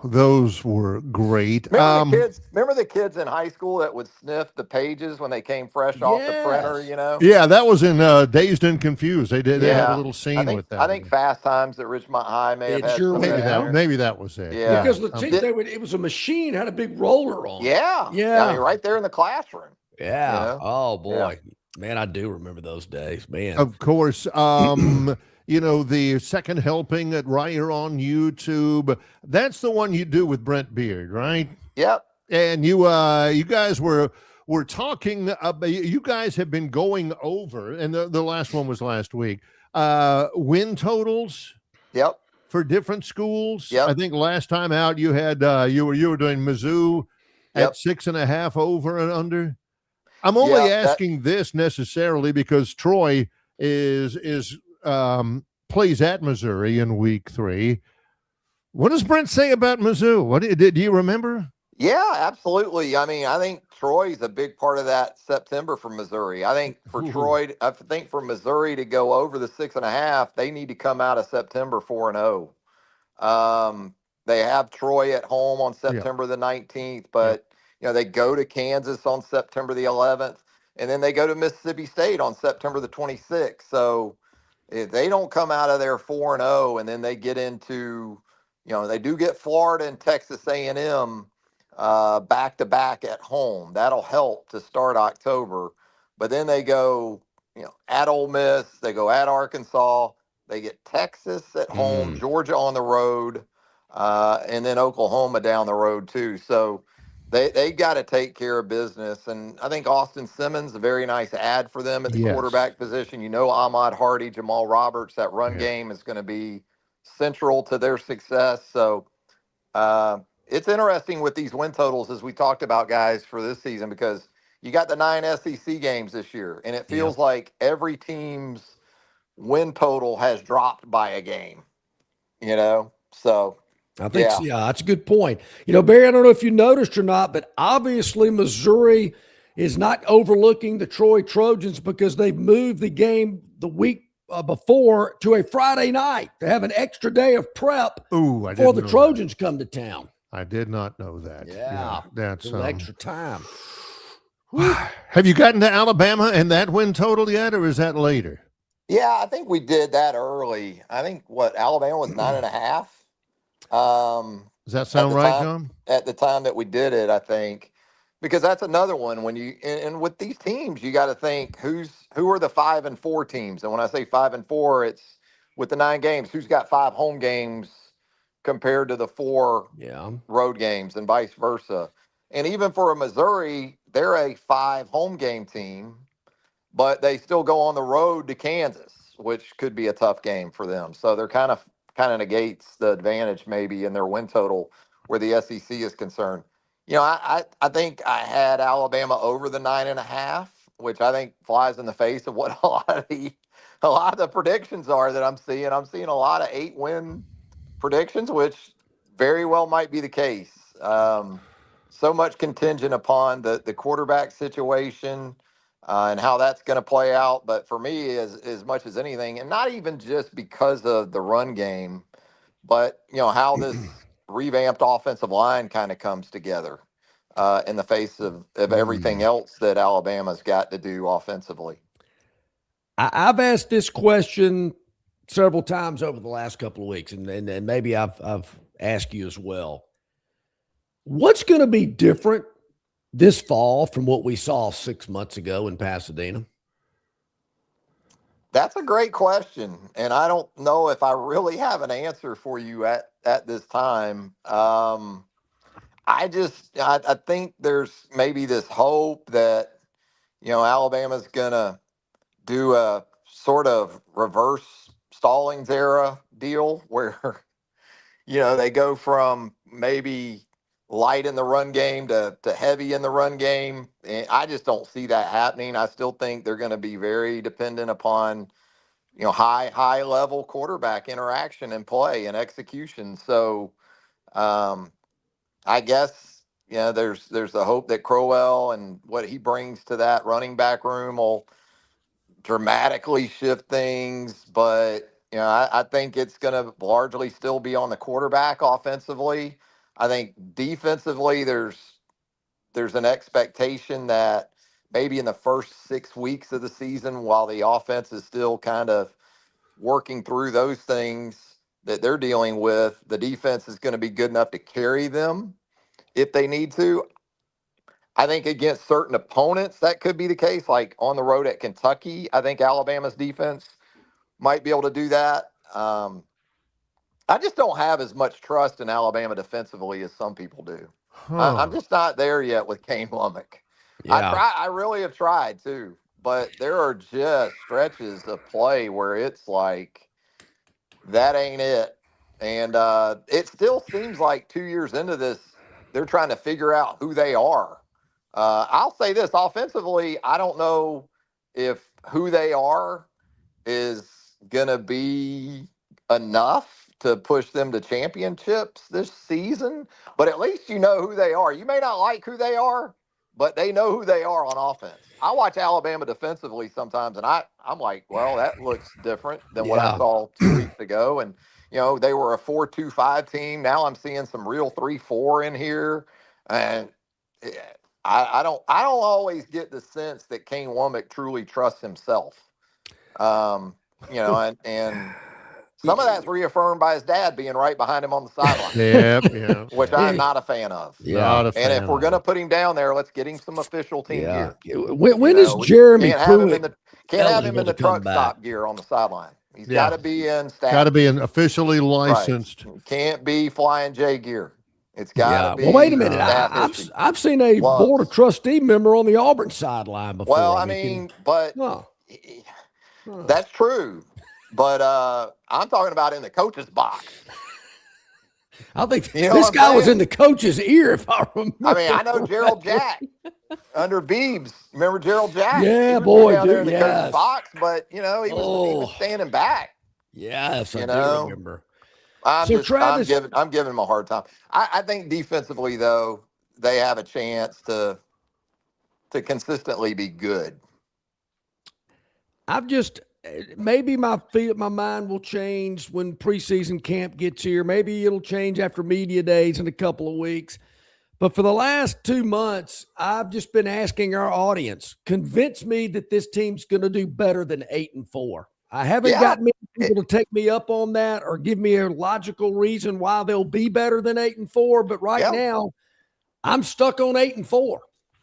those were great. Remember the kids in high school that would sniff the pages when they came fresh off the printer, Yeah, that was in Dazed and Confused. They have a little scene with that. I think Fast Times at Ridgemont High may have had maybe that was it. Yeah. Because it was a machine, had a big roller on it. Yeah. I mean, right there in the classroom. Yeah. Oh boy. Yeah. Man, I do remember those days, man. Of course. The second helping right here on YouTube. That's the one you do with Brent Beard, right? Yep. And you guys were talking about, you guys have been going over, and the last one was last week, win totals. Yep. For different schools. Yep. I think last time out you had you were doing Mizzou at 6.5 over and under. I'm only asking this necessarily because Troy is plays at Missouri in week 3. What does Brent say about Mizzou? Did you remember? Yeah, absolutely. I mean, I think Troy's a big part of that September for Missouri. I think for Troy, I think for Missouri to go over the 6.5, they need to come out of September 4-0. They have Troy at home on September the 19th, but they go to Kansas on September the 11th, and then they go to Mississippi State on September the 26th. So if they don't come out of there 4-0, and then they get into, they do get Florida and Texas A&M back to back at home. That'll help to start October. But then they go, at Ole Miss, they go at Arkansas, they get Texas at home, Georgia on the road, and then Oklahoma down the road too. So they got to take care of business. And I think Austin Simmons, a very nice ad for them at the quarterback position. Ahmad Hardy, Jamal Roberts, that run game is going to be central to their success. So it's interesting with these win totals, as we talked about, guys, for this season, because you got the 9 SEC games this year, and it feels like every team's win total has dropped by a game, So I think, that's a good point. Barry, I don't know if you noticed or not, but obviously Missouri is not overlooking the Troy Trojans because they've moved the game the week before to a Friday night to have an extra day of prep before the Trojans come to town. I did not know that. Yeah, that's extra time. Have you gotten to Alabama and that win total yet, or is that later? Yeah, I think we did that early. I think Alabama was 9.5. Does that sound right, John? At the time that we did it, I think, because that's another one when you and with these teams, you got to think who are the 5 and 4 teams, and when I say 5 and 4, it's with the 9 games, who's got 5 home games compared to the 4 road games, and vice versa. And even for a Missouri, they're a 5 home game team, but they still go on the road to Kansas, which could be a tough game for them. So they're kind of negates the advantage maybe in their win total where the SEC is concerned. I think I had Alabama over the 9.5, which I think flies in the face of what a lot of the predictions are that I'm seeing. I'm seeing a lot of 8-win predictions, which very well might be the case. So much contingent upon the quarterback situation and how that's going to play out. But for me, as much as anything, and not even just because of the run game, but how this revamped offensive line kind of comes together in the face of everything else that Alabama's got to do offensively. I've asked this question several times over the last couple of weeks, and maybe I've asked you as well. What's going to be different this fall from what we saw 6 months ago in Pasadena? That's a great question, and I don't know if I really have an answer for you at this time. I think there's maybe this hope that Alabama's gonna do a sort of reverse Stallings era deal where they go from maybe light in the run game to heavy in the run game. And I just don't see that happening. I still think they're going to be very dependent upon, high level quarterback interaction and play and execution. So I guess, there's the hope that Crowell and what he brings to that running back room will dramatically shift things. But, I think it's going to largely still be on the quarterback offensively. I think defensively, there's an expectation that maybe in the first 6 weeks of the season, while the offense is still kind of working through those things that they're dealing with, the defense is going to be good enough to carry them if they need to. I think against certain opponents, that could be the case, like on the road at Kentucky. I think Alabama's defense might be able to do that. I just don't have as much trust in Alabama defensively as some people do. I'm just not there yet with Kane Lumick. Yeah. I really have tried too, but there are just stretches of play where it's like, that ain't it. And it still seems like 2 years into this, they're trying to figure out who they are. I'll say this, offensively, I don't know if who they are is going to be enough to push them to championships this season, but at least you know who they are. You may not like who they are, but they know who they are on offense. I watch Alabama defensively sometimes, and I'm like, well, that looks different than what I saw 2 weeks ago. And, they were a 4-2-5 team. Now I'm seeing some real 3-4 in here. And I don't always get the sense that Kane Womack truly trusts himself. And some of that's reaffirmed by his dad being right behind him on the sideline. Which I'm not a fan of. And if we're going to put him down there, let's get him some official team gear. When is Jeremy can't have him in the truck stop gear on the sideline. He's got to be in staff. Got to be an officially licensed. Right. Can't be Flying J gear. It's got to be. Well, wait a minute. I've seen a board of trustee member on the Auburn sideline before. Well, that's true. But I'm talking about in the coach's box. I think this guy was in the coach's ear, if I remember. I know Gerald Jack under Beebs. Remember Gerald Jack? Yeah, boy, down there in the coach's box, but he was standing back. Yes, I do remember. I'm giving him a hard time. I think defensively, though, they have a chance to consistently be good. Maybe my mind will change when preseason camp gets here. Maybe it'll change after media days in a couple of weeks. But for the last 2 months, I've just been asking our audience, convince me that this team's going to do better than 8-4. I haven't got many people to take me up on that or give me a logical reason why they'll be better than 8-4. But right now, I'm stuck on 8-4.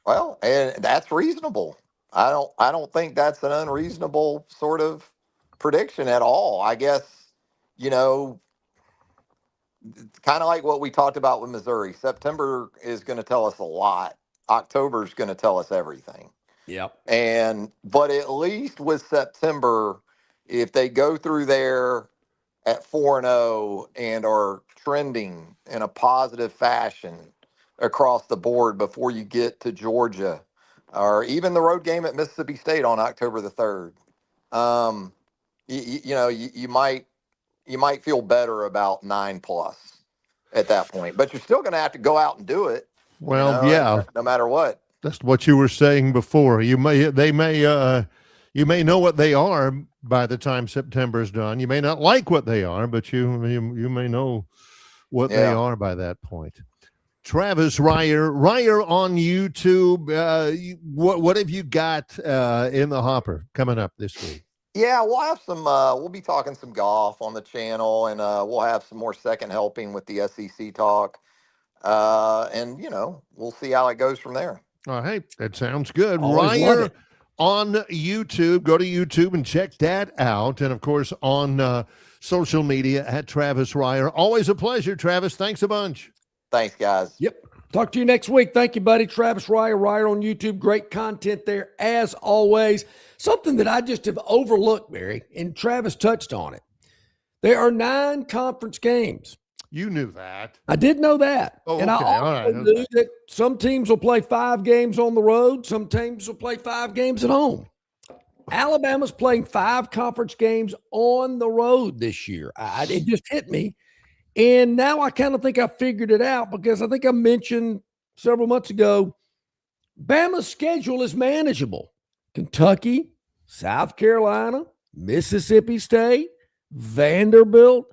Well, and that's reasonable. I don't think that's an unreasonable sort of prediction at all. I guess, kind of like what we talked about with Missouri. September is going to tell us a lot. October is going to tell us everything. Yep. But at least with September, if they go through there at 4-0 and are trending in a positive fashion across the board before you get to Georgia, or even the road game at Mississippi State on October the 3rd, you might feel better about 9+ at that point. But you're still going to have to go out and do it. Well, no matter what. That's what you were saying before. You may know what they are by the time September's done. You may not like what they are, but you may know what they are by that point. Travis Reier on YouTube. What have you got in the hopper coming up this week? Yeah, we'll have some. We'll be talking some golf on the channel, and we'll have some more second helping with the SEC talk. And we'll see how it goes from there. All right, that sounds good. Always Reier on YouTube. Go to YouTube and check that out, and of course on social media at Travis Reier. Always a pleasure, Travis. Thanks a bunch. Thanks, guys. Yep. Talk to you next week. Thank you, buddy. Travis Reier on YouTube. Great content there, as always. Something that I just have overlooked, Barry, and Travis touched on it. There are 9 conference games. You knew that. I did know that. Oh, and okay. I also knew that some teams will play 5 games on the road. Some teams will play 5 games at home. Alabama's playing 5 conference games on the road this year. It just hit me. And now I kind of think I figured it out, because I think I mentioned several months ago, Bama's schedule is manageable. Kentucky, South Carolina, Mississippi State, Vanderbilt.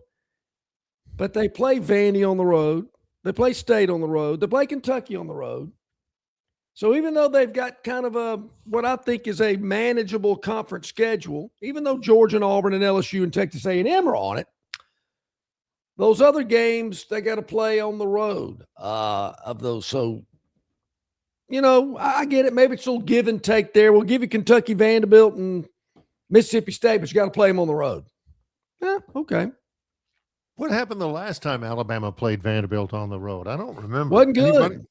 But they play Vandy on the road. They play State on the road. They play Kentucky on the road. So even though they've got kind of what I think is a manageable conference schedule, even though Georgia and Auburn and LSU and Texas A&M are on it, those other games, they got to play on the road of those. So, I get it. Maybe it's a little give and take there. We'll give you Kentucky, Vanderbilt, and Mississippi State, but you got to play them on the road. Yeah, okay. What happened the last time Alabama played Vanderbilt on the road? I don't remember. Wasn't good.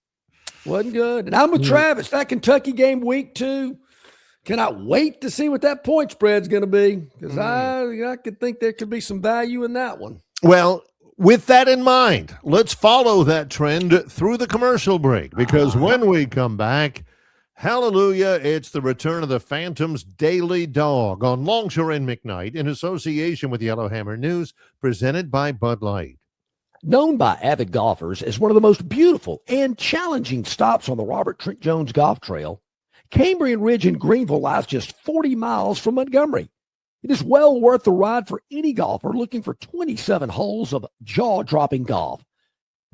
Wasn't good. And I'm with Travis. That Kentucky game week 2, cannot wait to see what that point spread's going to be, because I could think there could be some value in that one. Well, with that in mind, let's follow that trend through the commercial break, because when we come back, Hallelujah, it's the return of the Phantom's Daily Dog on Longshore and McKnight in association with Yellowhammer News, presented by Bud Light. Known by avid golfers as one of the most beautiful and challenging stops on the Robert Trent Jones Golf Trail, Cambrian Ridge in Greenville lies just 40 miles from Montgomery. It is well worth the ride for any golfer looking for 27 holes of jaw-dropping golf.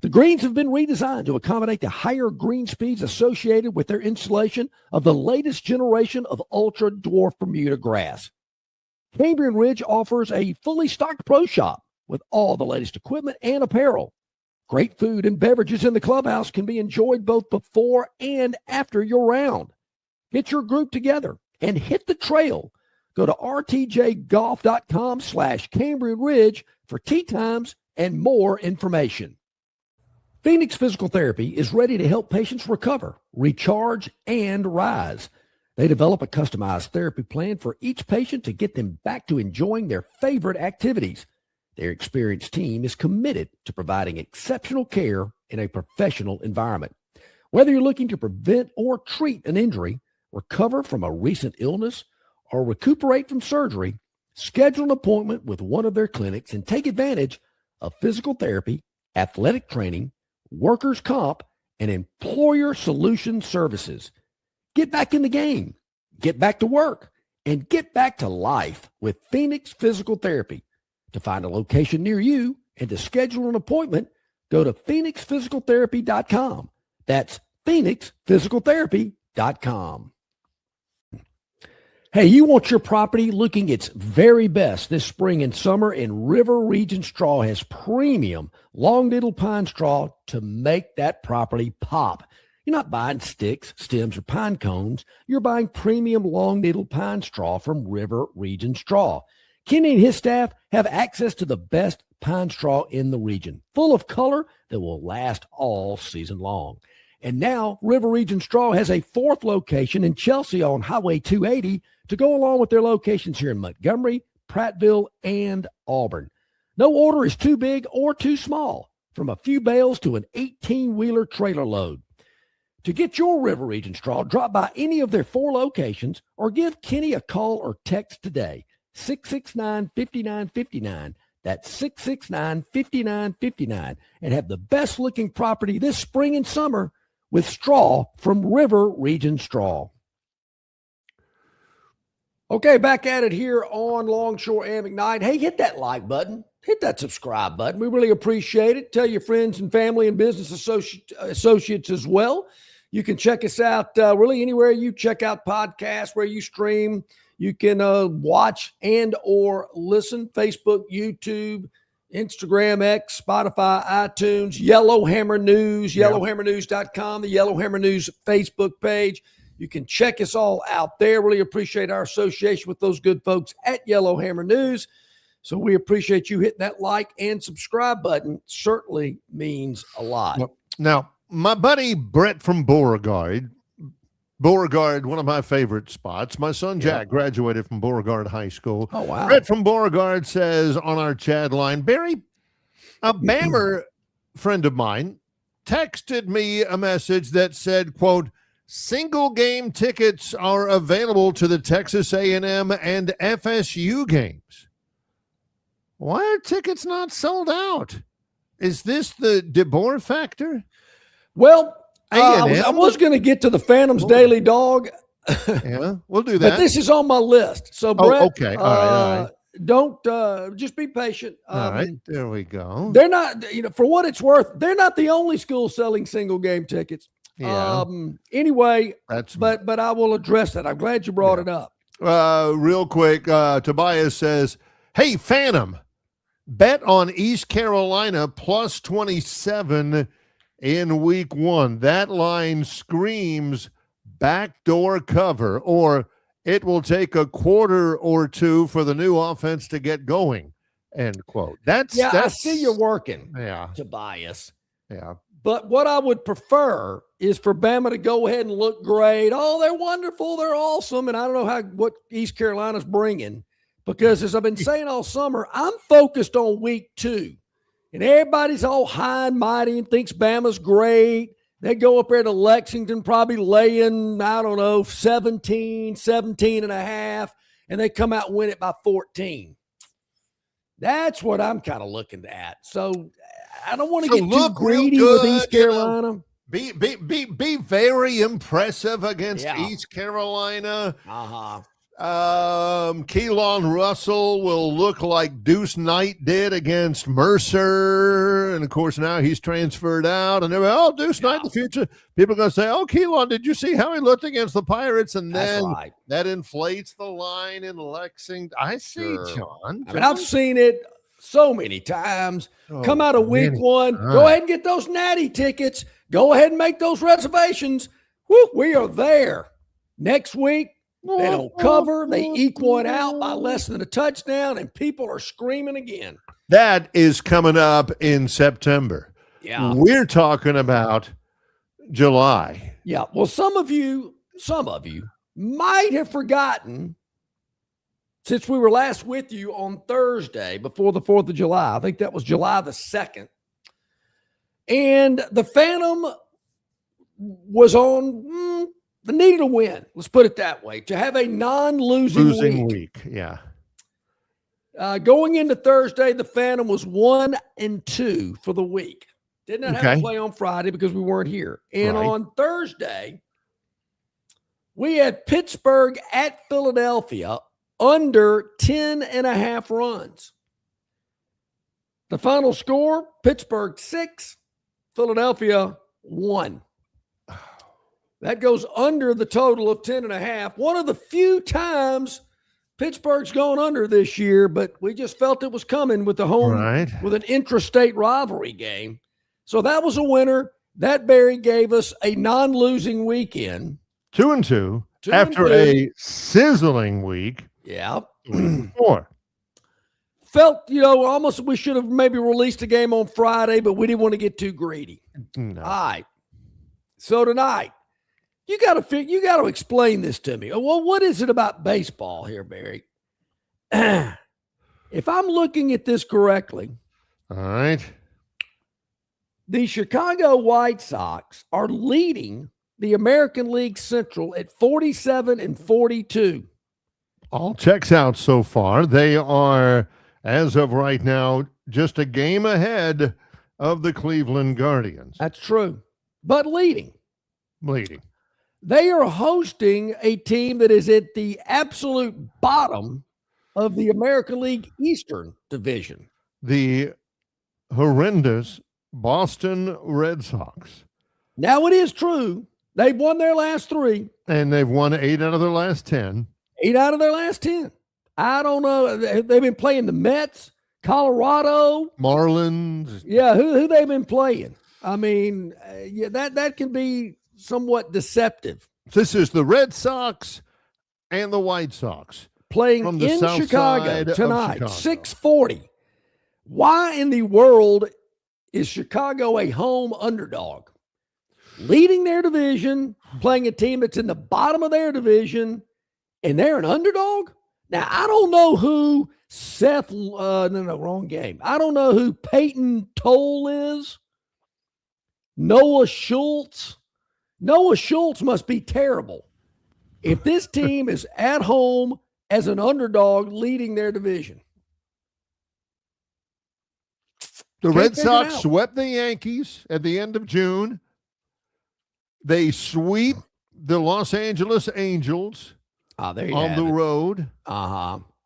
The greens have been redesigned to accommodate the higher green speeds associated with their installation of the latest generation of ultra-dwarf Bermuda grass. Cambrian Ridge offers a fully stocked pro shop with all the latest equipment and apparel. Great food and beverages in the clubhouse can be enjoyed both before and after your round. Get your group together and hit the trail. Go to rtjgolf.com/Cambrian Ridge for tee times and more information. Phoenix Physical Therapy is ready to help patients recover, recharge, and rise. They develop a customized therapy plan for each patient to get them back to enjoying their favorite activities. Their experienced team is committed to providing exceptional care in a professional environment. Whether you're looking to prevent or treat an injury, recover from a recent illness, or recuperate from surgery, schedule an appointment with one of their clinics and take advantage of physical therapy, athletic training, workers' comp, and employer solution services. Get back in the game, get back to work, and get back to life with Phoenix Physical Therapy. To find a location near you and to schedule an appointment, go to phoenixphysicaltherapy.com. That's phoenixphysicaltherapy.com. Hey, you want your property looking its very best this spring and summer, and River Region Straw has premium long needle pine straw to make that property pop. You're not buying sticks, stems, or pine cones. You're buying premium long needle pine straw from River Region Straw. Kenny and his staff have access to the best pine straw in the region, full of color that will last all season long. And now River Region Straw has a fourth location in Chelsea on Highway 280 to go along with their locations here in Montgomery, Prattville, and Auburn. No order is too big or too small, from a few bales to an 18-wheeler trailer load. To get your River Region Straw, drop by any of their 4 locations or give Kenny a call or text today, 669-5959. That's 669-5959, and have the best-looking property this spring and summer with straw from River Region Straw. Okay, back at it here on Longshore and McKnight. Hey, hit that like button. Hit that subscribe button. We really appreciate it. Tell your friends and family and business associates as well. You can check us out really anywhere you check out podcasts, where you stream. You can watch and or listen. Facebook, YouTube, Instagram, X, Spotify, iTunes, Yellowhammer News, yellowhammernews.com, the Yellowhammer News Facebook page. You can check us all out there. Really appreciate our association with those good folks at Yellowhammer News. So we appreciate you hitting that like and subscribe button. Certainly means a lot. Now, my buddy Brett from Beauregard, one of my favorite spots. My son Jack graduated from Beauregard High School. Oh, wow. Brett from Beauregard says on our chat line, Barry, a Bammer friend of mine texted me a message that said, quote, single game tickets are available to the Texas A&M and FSU games. Why are tickets not sold out? Is this the DeBoer factor? Well, I was going to get to the Phantom's Daily Dog. Yeah, we'll do that. But this is on my list. So, Brett, okay. All right. Don't just be patient. All right, there we go. They're not, for what it's worth, they're not the only school selling single game tickets. Yeah. Anyway, but I will address that. I'm glad you brought it up. Real quick, Tobias says, hey, Phantom, bet on East Carolina plus 27 in week 1. That line screams backdoor cover, or it will take a quarter or two for the new offense to get going, end quote. That's I see you're working, Tobias. Yeah. But what I would prefer is for Bama to go ahead and look great. Oh, they're wonderful. They're awesome. And I don't know what East Carolina's bringing, because as I've been saying all summer, I'm focused on week 2. And everybody's all high and mighty and thinks Bama's great. They go up there to Lexington, probably laying, 17 and a half, and they come out and win it by 14. That's what I'm kind of looking at. So I don't want to get too greedy with East Carolina. Be very impressive against East Carolina. Keelan Russell will look like Deuce Knight did against Mercer. And, of course, now he's transferred out. And they're Deuce Knight in the future. People are going to say, Keelan, did you see how he looked against the Pirates? And then that inflates the line in Lexington. I see, John. I mean, I've seen it so many times. Come out of week one. Go ahead and get those Natty tickets. Go ahead and make those reservations. Woo, we are there. Next week, they don't cover. They eke one out by less than a touchdown, and people are screaming again. That is coming up in September. Yeah. We're talking about July. Yeah. Well, some of you might have forgotten, since we were last with you on Thursday before the 4th of July. I think that was July the 2nd. And the Phantom was on the needed a win. Let's put it that way. To have a non-losing week. Yeah. Going into Thursday, the Phantom was 1-2 for the week. Did not have to play on Friday because we weren't here. And on Thursday, we had Pittsburgh at Philadelphia under 10.5 runs. The final score, Pittsburgh 6, Philadelphia 1. That goes under the total of 10.5. One of the few times Pittsburgh's gone under this year, but we just felt it was coming with the home, with an intrastate rivalry game. So that was a winner. That, Barry, gave us a non-losing weekend. 2-2 after a sizzling week. Yeah. 4. Felt, almost we should have maybe released a game on Friday, but we didn't want to get too greedy. No. All right. So tonight, you got to explain this to me. Well, what is it about baseball here, Barry? If I'm looking at this correctly, all right, the Chicago White Sox are leading the American League Central at 47-42. All checks out so far. They are, as of right now, just a game ahead of the Cleveland Guardians. That's true, but leading. They are hosting a team that is at the absolute bottom of the American League Eastern Division. The horrendous Boston Red Sox. Now, it is true. They've won their last 3. And they've won 8 out of their last 10. 8 out of their last 10. I don't know. They've been playing the Mets, Colorado. Marlins. Yeah, who they've been playing. I mean, that can be somewhat deceptive. This is the Red Sox and the White Sox playing from the in south Chicago side tonight, of Chicago. 6:40. Why in the world is Chicago a home underdog? Leading their division, playing a team that's in the bottom of their division, and they're an underdog? Now, I don't know who wrong game. I don't know who Peyton Toll is. Noah Schultz. Noah Schultz must be terrible if this team is at home as an underdog leading their division. The Red Sox swept the Yankees at the end of June. They sweep the Los Angeles Angels on the road.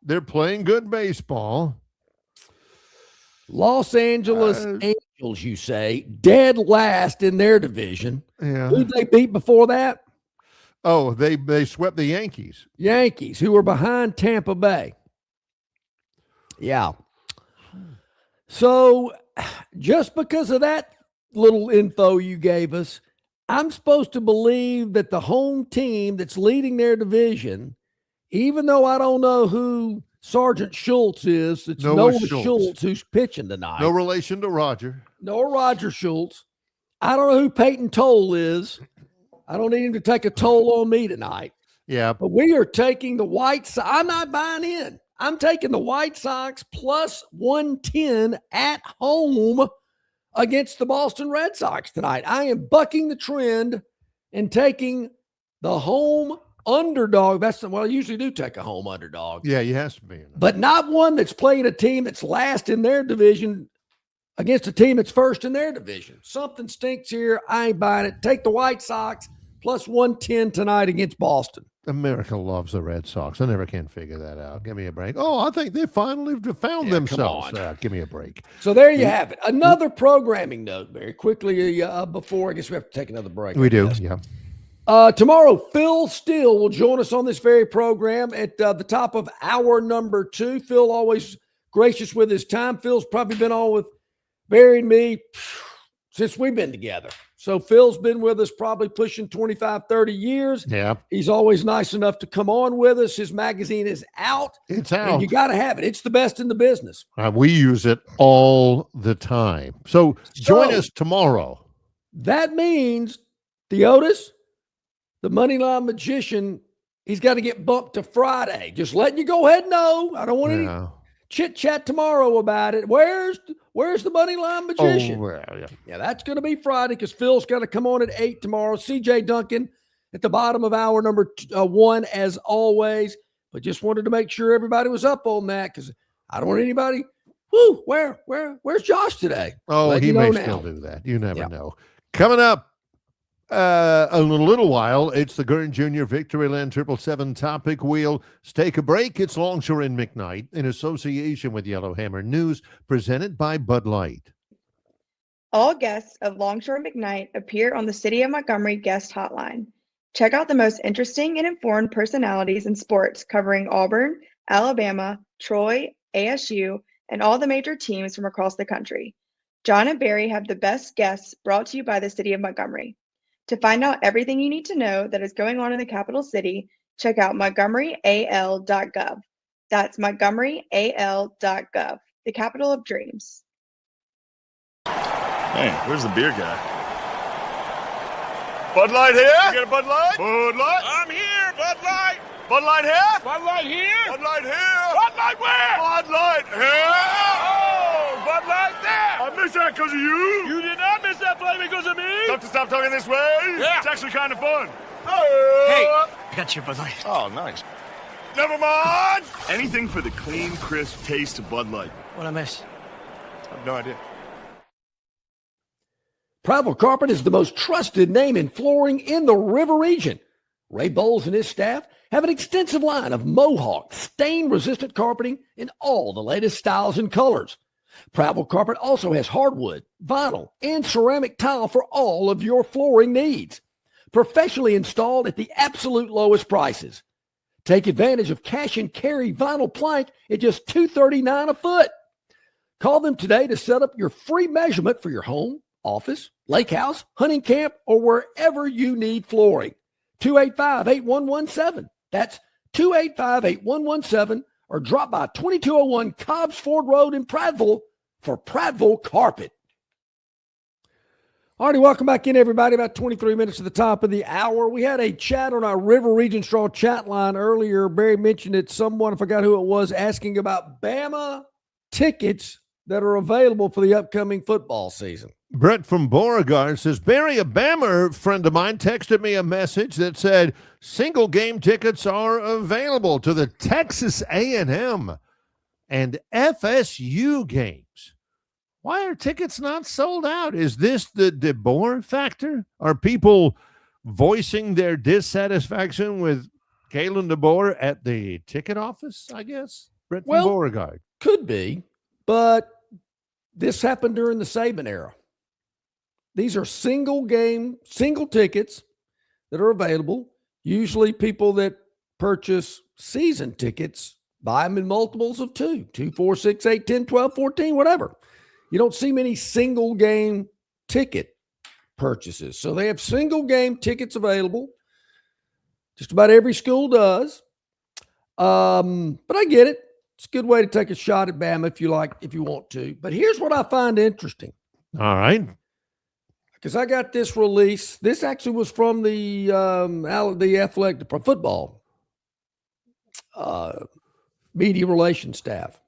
They're playing good baseball. Los Angeles Angels, you say, dead last in their division. Yeah. Who did they beat before that? Oh, they swept the Yankees. Yankees, who were behind Tampa Bay. Yeah. So just because of that little info you gave us, I'm supposed to believe that the home team that's leading their division, even though I don't know who Sergeant Schultz is, it's Noah Schultz who's pitching tonight. No relation to Roger. Noah Roger Schultz. I don't know who Peyton Toll is. I don't need him to take a toll on me tonight. Yeah. But we are taking the White Sox. I'm not buying in. I'm taking the White Sox plus 110 at home against the Boston Red Sox tonight. I am bucking the trend and taking the home underdog. I usually do take a home underdog. Yeah, you have to be. But not one that's playing a team that's last in their division against a team that's first in their division. Something stinks here. I ain't buying it. Take the White Sox plus 110 tonight against Boston. America loves the Red Sox. I never can figure that out. Give me a break. Oh, I think they finally found themselves. Give me a break. So there you have it. Another programming note, very quickly before I guess we have to take another break. We do, yeah. Tomorrow, Phil Steele will join us on this very program at the top of hour number 2. Phil always gracious with his time. Phil's probably been on with Barry and me since we've been together. So Phil's been with us probably pushing 25, 30 years. Yeah. He's always nice enough to come on with us. His magazine is out. It's out. And you got to have it. It's the best in the business. We use it all the time. So join us tomorrow. That means Theotis, the Moneyline Magician, he's got to get bumped to Friday. Just letting you go ahead and know. I don't want any chit-chat tomorrow about it. Where's the Moneyline Magician? Oh, well, yeah, that's going to be Friday because Phil's got to come on at 8 tomorrow. CJ Duncan at the bottom of hour number 1 as always. But just wanted to make sure everybody was up on that because I don't want anybody, where's Josh today? Oh, he may still do that. You never know. Coming up a little while, it's the Gurn Jr. Victoryland 777 Topic Wheel. Let's take a break. It's Longshore and McKnight in association with Yellowhammer News, presented by Bud Light. All guests of Longshore McKnight appear on the City of Montgomery guest hotline. Check out the most interesting and informed personalities in sports covering Auburn, Alabama, Troy, ASU, and all the major teams from across the country. John and Barry have the best guests brought to you by the City of Montgomery. To find out everything you need to know that is going on in the capital city, check out montgomeryal.gov. That's montgomeryal.gov, the capital of dreams. Hey, where's the beer guy? Bud Light here? You get a Bud Light? Bud Light? I'm here, Bud Light. Bud Light here? Bud Light here? Bud Light here? Bud Light where? Bud Light here? Oh, Bud Light there. I missed that because of you. You did not miss that play because of me. Tough to stop talking this way? Yeah. It's actually kind of fun. Hey, I got your Bud Light. Oh, nice. Never mind. Anything for the clean, crisp taste of Bud Light. What I miss? I have no idea. Prattville Carpet is the most trusted name in flooring in the River region. Ray Bowles and his staff have an extensive line of Mohawk, stain-resistant carpeting in all the latest styles and colors. Prattville Carpet also has hardwood, vinyl, and ceramic tile for all of your flooring needs. Professionally installed at the absolute lowest prices. Take advantage of cash and carry vinyl plank at just $239 a foot. Call them today to set up your free measurement for your home, office, lake house, hunting camp, or wherever you need flooring. 285-8117. That's 285-8117, or drop by 2201 Cobbs Ford Road in Prattville for Prattville Carpet. All righty, welcome back in, everybody. About 23 minutes to the top of the hour. We had a chat on our River Region Straw chat line earlier. Barry mentioned it. Someone, I forgot who it was, asking about Bama tickets that are available for the upcoming football season. Brett from Beauregard says, Barry, a Bammer friend of mine texted me a message that said single game tickets are available to the Texas A&M and FSU games. Why are tickets not sold out? Is this the DeBoer factor? Are people voicing their dissatisfaction with Kalen DeBoer at the ticket office, I guess? Brett from Beauregard. Could be, but this happened during the Saban era. These are single tickets that are available. Usually people that purchase season tickets buy them in multiples of 2, 4, 6, 8, 10, 12, 14, whatever. You don't see many single game ticket purchases. So they have single game tickets available. Just about every school does. But I get it. It's a good way to take a shot at Bama if you want to. But here's what I find interesting. All right. Because I got this release. This actually was from the athletic football media relations staff.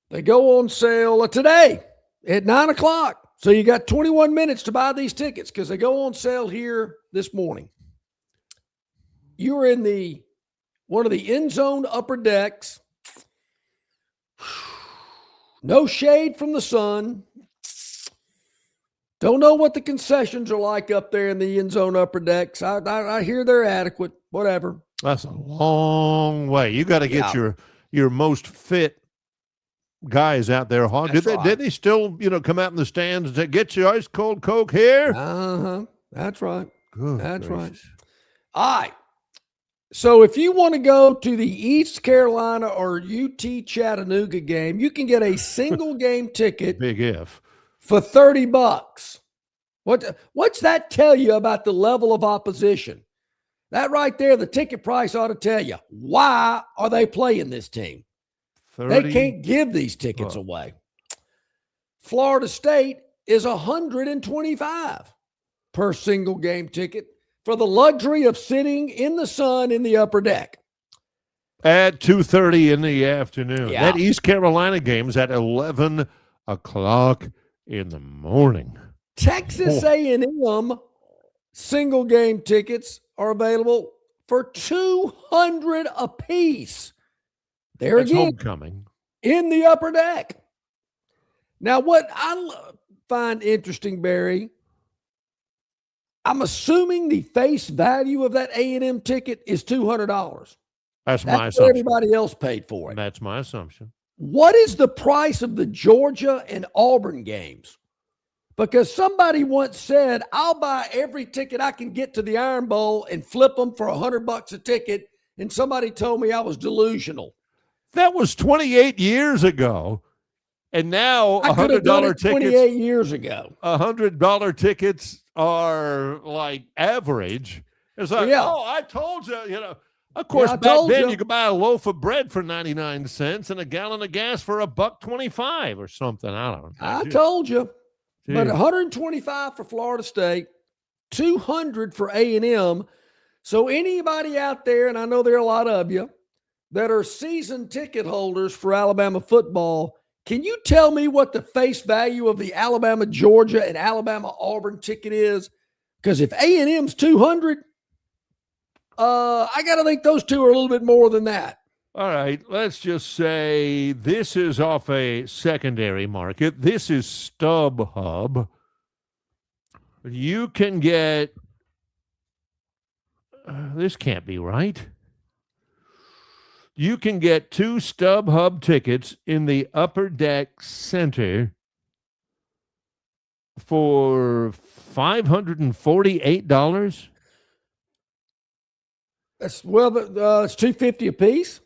They go on sale today. at 9 o'clock. So you got 21 minutes to buy these tickets because they go on sale here this morning. You're in one of the end zone upper decks. No shade from the sun. Don't know what the concessions are like up there in the end zone upper decks. I hear they're adequate. Whatever. That's a long way. You got to get your most fit guys out there. Did they still come out in the stands and say, "Get your ice cold Coke here"? That's right. That's right. All right. So if you want to go to the East Carolina or UT Chattanooga game, you can get a single game ticket. Big if. For $30. What's that tell you about the level of opposition? That right there, the ticket price ought to tell you. Why are they playing this team? They can't give these tickets away. Florida State is $125 per single game ticket for the luxury of sitting in the sun in the upper deck. At 2:30 in the afternoon. Yeah. That East Carolina game is at 11 o'clock in the morning. Texas A&M single game tickets are available for $200 a piece. There That's again, homecoming in the upper deck. Now, what I find interesting, Barry, I'm assuming the face value of that A&M ticket is $200. That's my what assumption. Everybody else paid for it. That's my assumption. What is the price of the Georgia and Auburn games? Because somebody once said, I'll buy every ticket I can get to the Iron Bowl and flip them for $100 a ticket. And somebody told me I was delusional. That was 28 years ago. And now $100 tickets. 28 years ago. $100 tickets are like average. It's like, I told you, Of course, back then you could buy a loaf of bread for 99 cents and a gallon of gas for $1.25 or something. I don't know. I told you. But $125 for Florida State, $200 for A&M. So anybody out there, and I know there are a lot of you, that are season ticket holders for Alabama football, can you tell me what the face value of the Alabama, Georgia, and Alabama, Auburn ticket is? Because if A&M's $200, I got to think those two are a little bit more than that. All right, let's just say this is off a secondary market. This is StubHub. You can get, this can't be right. You can get 2 StubHub tickets in the Upper Deck Center for $548. That's it's $250 a piece.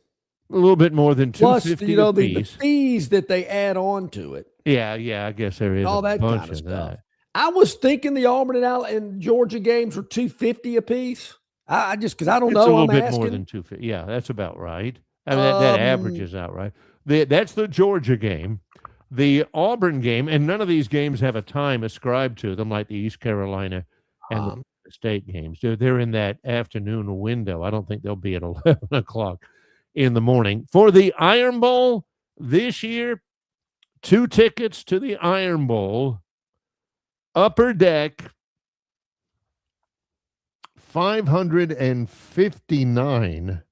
A little bit more than $250 Plus, a piece. the fees that they add on to it. Yeah, I guess there is all that kind of stuff. That. I was thinking the Auburn and Georgia games were $250 a piece. I just because I don't know. It's a little bit more than $250. Yeah, that's about right. I mean, that averages out right. That's the Georgia game. The Auburn game, and none of these games have a time ascribed to them, like the East Carolina and the State games. They're in that afternoon window. I don't think they'll be at 11 o'clock in the morning. For the Iron Bowl this year, 2 tickets to the Iron Bowl, Upper Deck, $559.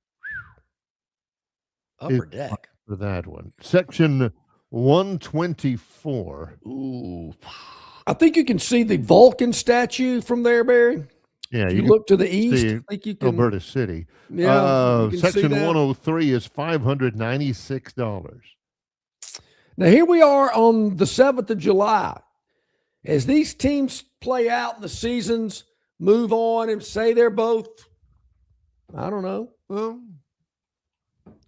Upper Deck for that one. Section 124. Ooh, I think you can see the Vulcan statue from there, Barry. Yeah, you look to the east. I think you can. Alberta City. Yeah, Section 103 is $596. Now here we are on the 7th of July. As these teams play out and the seasons move on, and say they're both, I don't know, well,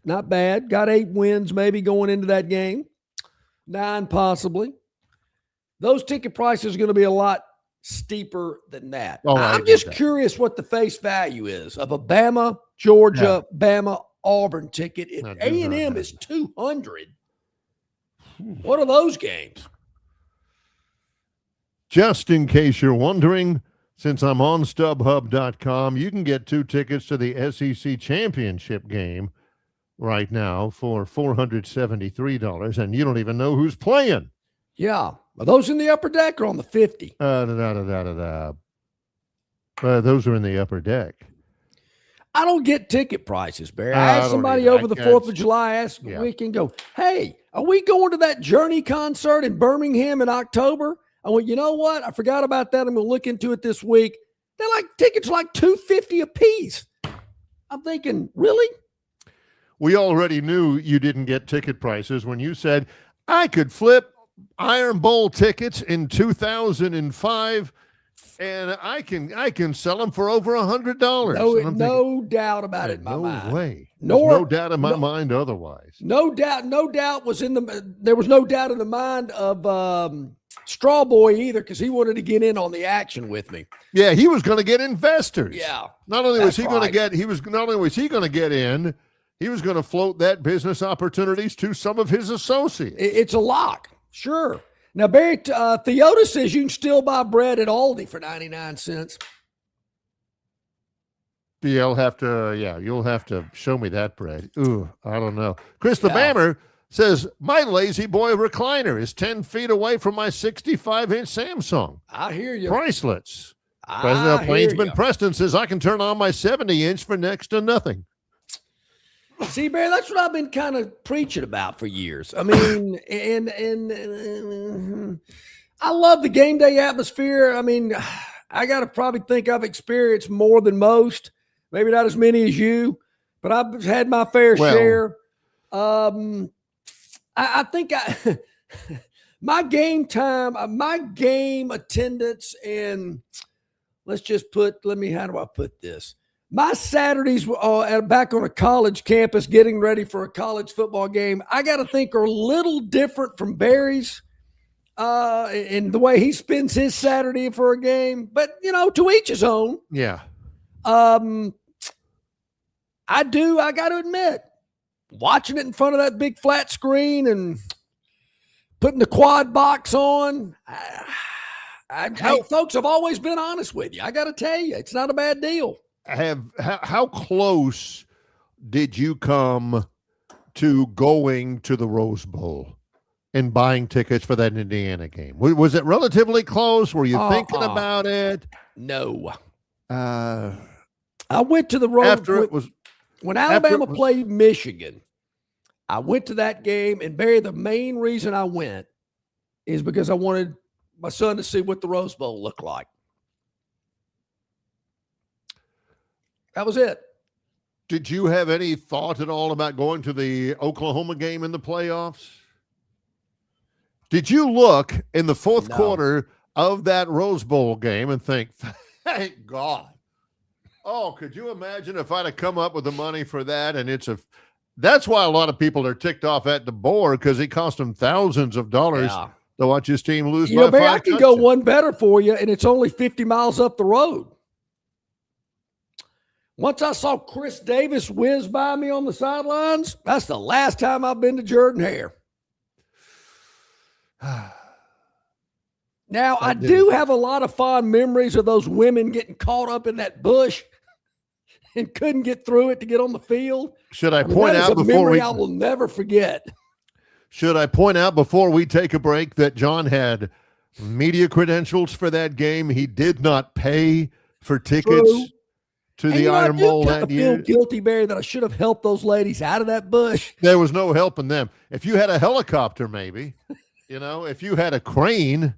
not bad. Got 8 wins maybe going into that game. 9 possibly. Those ticket prices are going to be a lot steeper than that. I'm just curious what the face value is of a Bama, Georgia, Bama, Auburn ticket. If A&M is $200, what are those games? Just in case you're wondering, since I'm on StubHub.com, you can get 2 tickets to the SEC championship game right now for $473, and you don't even know who's playing. Yeah. Are those in the upper deck or on the 50? Those are in the upper deck. I don't get ticket prices, Barry. I had somebody over the 4th of July ask weekend, go, hey, are we going to that Journey concert in Birmingham in October? I went, you know what? I forgot about that. I'm going to look into it this week. They're like tickets like $250 a piece. I'm thinking, really? We already knew you didn't get ticket prices when you said, I could flip Iron Bowl tickets in 2005 and I can sell them for over $100. No doubt about it in my mind. No way. No doubt in my mind otherwise. No doubt was there was no doubt in the mind of Strawboy either, because he wanted to get in on the action with me. Yeah, he was going to get investors. Yeah. Not only was he going to get in, he was going to float that business opportunities to some of his associates. It's a lock. Sure. Now, Barry, Theoda says you can still buy bread at Aldi for 99 cents. You'll have to show me that bread. Ooh, I don't know. Chris the Bammer says, my lazy boy recliner is 10 feet away from my 65-inch Samsung. I hear you. Priceless. President of Plainsman Preston says, I can turn on my 70-inch for next to nothing. See, Barry, that's what I've been kind of preaching about for years. I mean, and I love the game day atmosphere. I mean, I got to probably think I've experienced more than most. Maybe not as many as you, but I've had my fair share. I think my game time, my game attendance, and how do I put this? My Saturdays back on a college campus getting ready for a college football game, I got to think are a little different from Barry's in the way he spends his Saturday for a game. But, to each his own. Yeah. I got to admit, watching it in front of that big flat screen and putting the quad box on, folks, I've always been honest with you. I got to tell you, it's not a bad deal. How close did you come to going to the Rose Bowl and buying tickets for that Indiana game? Was it relatively close? Were you thinking about it? No. I went to the Rose Bowl. When Alabama played Michigan, I went to that game, and Barry, the main reason I went is because I wanted my son to see what the Rose Bowl looked like. That was it. Did you have any thought at all about going to the Oklahoma game in the playoffs? Did you look in the fourth quarter of that Rose Bowl game and think, thank God? Oh, could you imagine if I'd have come up with the money for that? And that's why a lot of people are ticked off at DeBoer, because it cost them thousands of dollars to watch his team lose by 5 Barry, I can go one better for you, and it's only 50 miles up the road. Once I saw Chris Davis whiz by me on the sidelines, that's the last time I've been to Jordan-Hare. Now, I do have a lot of fond memories of those women getting caught up in that bush and couldn't get through it to get on the field. Should I point out before I will never forget. Should I point out before we take a break that John had media credentials for that game? He did not pay for tickets to the Iron Bowl that year. I feel guilty, Barry, that I should have helped those ladies out of that bush. There was no helping them. If you had a helicopter, maybe, if you had a crane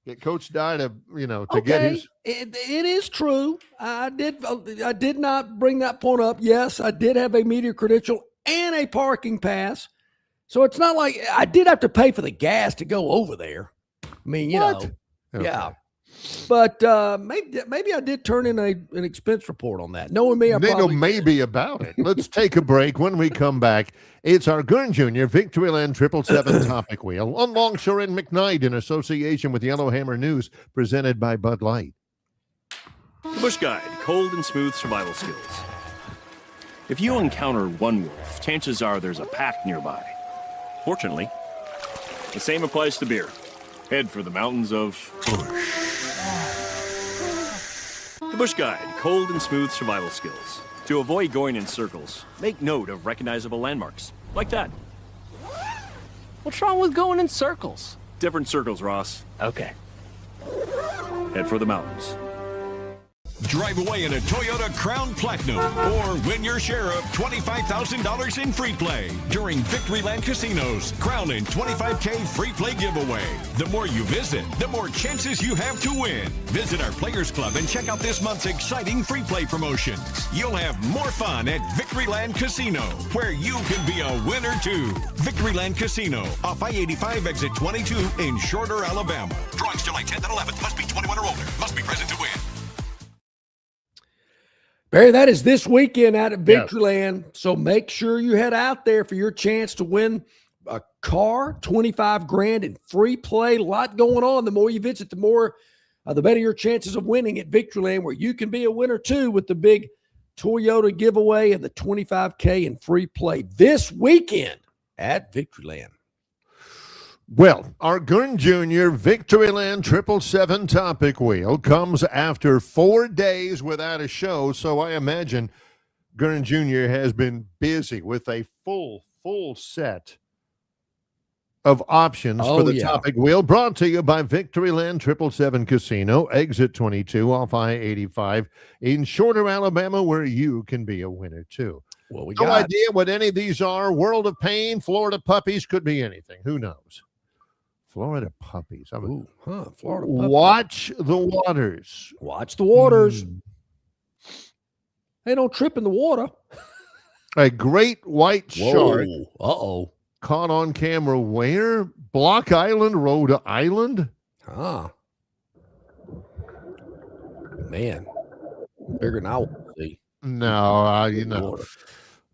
that Coach died of, to get his. It is true. I did not bring that point up. Yes, I did have a media credential and a parking pass. So it's not like I did have to pay for the gas to go over there. I mean, Okay. Yeah. But maybe I did turn in an expense report on that. Knowing me, I probably maybe about it. Let's take a break. When we come back, it's our Gurn Jr. Victoryland 777 topic wheel on Longshore and McKnight in association with Yellowhammer News, presented by Bud Light. The Bush Guide, cold and smooth survival skills. If you encounter one wolf, chances are there's a pack nearby. Fortunately, the same applies to beer. Head for the mountains of Bush. The Bush Guide, cold and smooth survival skills. To avoid going in circles, make note of recognizable landmarks, like that. What's wrong with going in circles? Different circles, Ross. Okay. Head for the mountains. Drive away in a Toyota Crown Platinum or win your share of $25,000 in free play during Victoryland Casino's Crown and $25K free play giveaway. The more you visit, the more chances you have to win. Visit our Players Club and check out this month's exciting free play promotions. You'll have more fun at Victoryland Casino, where you can be a winner too. Victoryland Casino, off I-85 exit 22 in Shorter, Alabama. Drawings July 10th and 11th. Must be 21 or older. Must be present to win. Barry, that is this weekend out at Victoryland. Yes. So make sure you head out there for your chance to win a car, 25 grand in free play. A lot going on. The more you visit, the better your chances of winning at Victoryland, where you can be a winner too with the big Toyota giveaway and the 25K in free play this weekend at Victoryland. Well, our Gurn Jr. Victoryland 777 topic wheel comes after 4 days without a show, so I imagine Gurn Jr. has been busy with a full set of options for the topic wheel, brought to you by Victoryland 777 Casino, exit 22 off I-85 in Shorter, Alabama, where you can be a winner too. Well, no idea what any of these are. World of Pain, Florida Puppies, could be anything. Who knows? Florida Puppies. Florida Puppies. Watch the waters. Watch the waters. They don't trip in the water. A great white shark. Uh-oh. Caught on camera where? Block Island, Rhode Island? Man. Bigger than I want to see. No,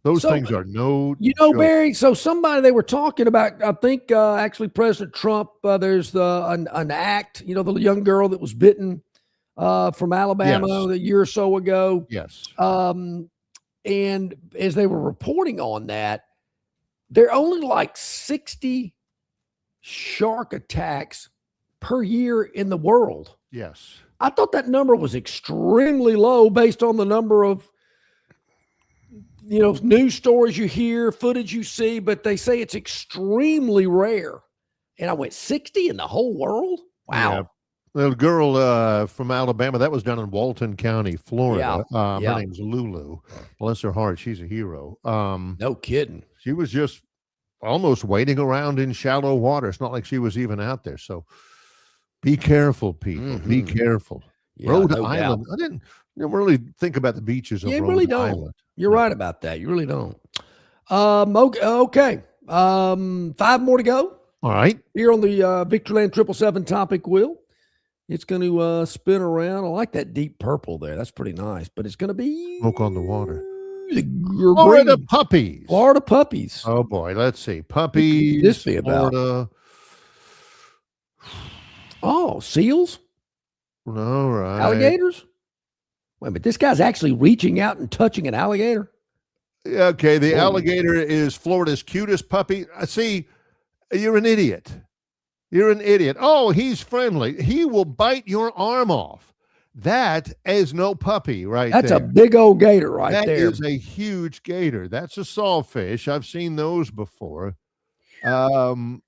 those things are no joke. Barry, so they were talking about, I think actually President Trump, there's an act, the young girl that was bitten from Alabama a year or so ago. Yes. And as they were reporting on that, there are only like 60 shark attacks per year in the world. Yes. I thought that number was extremely low based on the number of news stories you hear, footage you see, but they say it's extremely rare. And I went, 60 in the whole world? Wow. Yeah. The girl from Alabama, that was down in Walton County, Florida. Her name's Lulu. Bless her heart. She's a hero. No kidding. She was just almost wading around in shallow water. It's not like she was even out there. So be careful, people. Mm-hmm. Be careful. Yeah, Rhode Island. I didn't really think about the beaches of Rhode Island. You're right about that. You really don't. Okay. 5 more to go. All right. Here on the Victoryland 777 topic wheel. It's going to spin around. I like that deep purple there. That's pretty nice. But it's going to be Smoke on the Water. Florida Puppies. Florida Puppies. Oh, boy. Let's see. Puppies. What could this be about? Florida. Oh, seals? All right. Alligators? Wait a minute. This guy's actually reaching out and touching an alligator? Okay. The alligator is Florida's cutest puppy. See, you're an idiot. You're an idiot. Oh, he's friendly. He will bite your arm off. That is no puppy right there. That's a big old gator there. That is a huge gator. That's a sawfish. I've seen those before. No.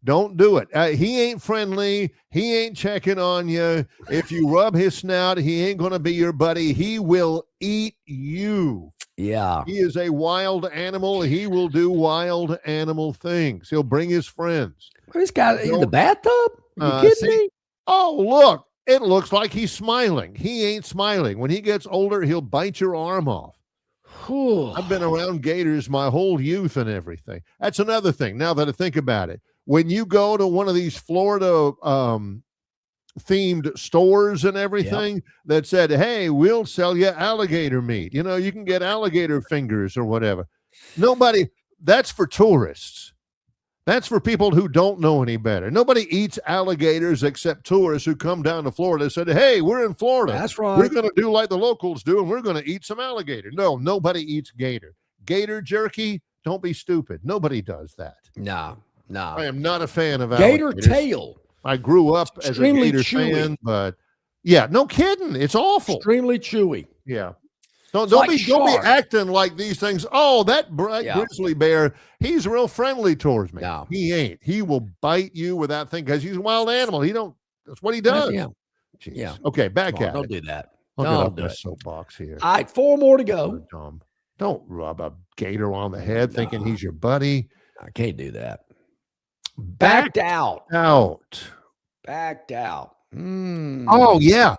Don't do it. He ain't friendly. He ain't checking on you. If you rub his snout, he ain't going to be your buddy. He will eat you. Yeah. He is a wild animal. He will do wild animal things. He'll bring his friends. This guy in the bathtub? Are you kidding me? Oh, look. It looks like he's smiling. He ain't smiling. When he gets older, he'll bite your arm off. I've been around gators my whole youth and everything. That's another thing, now that I think about it. When you go to one of these Florida themed stores and everything that said, hey, we'll sell you alligator meat. You can get alligator fingers or whatever. That's for tourists. That's for people who don't know any better. Nobody eats alligators except tourists who come down to Florida and said, hey, we're in Florida. That's right. We're going to do like the locals do, and we're going to eat some alligator. No, nobody eats gator. Gator jerky, don't be stupid. Nobody does that. No. I am not a fan of gator alligators. Tail. I grew up as a gator fan, but yeah, no kidding. It's awful. Extremely chewy. Yeah. Don't be acting like these things. Oh, that grizzly bear, he's real friendly towards me. No. He ain't. He will bite you without thinking because he's a wild animal. That's what he does. Yeah. Jeez. Yeah. Okay, back at Don't it. do that. I'll get Don't off do my it. soapbox here. All right, 4 more to go. Don't rub a gator on the head thinking he's your buddy. I can't do that. Backed out. Backed out. Oh, yeah.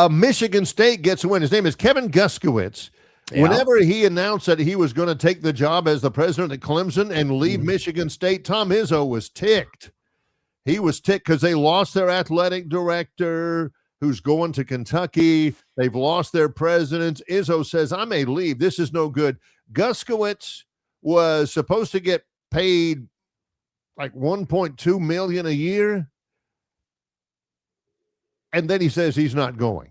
Michigan State gets a win. His name is Kevin Guskiewicz. Yeah. Whenever he announced that he was going to take the job as the president at Clemson and leave Michigan State, Tom Izzo was ticked. He was ticked because they lost their athletic director who's going to Kentucky. They've lost their president. Izzo says, I may leave. This is no good. Guskiewicz was supposed to get paid like $1.2 million a year. And then he says he's not going.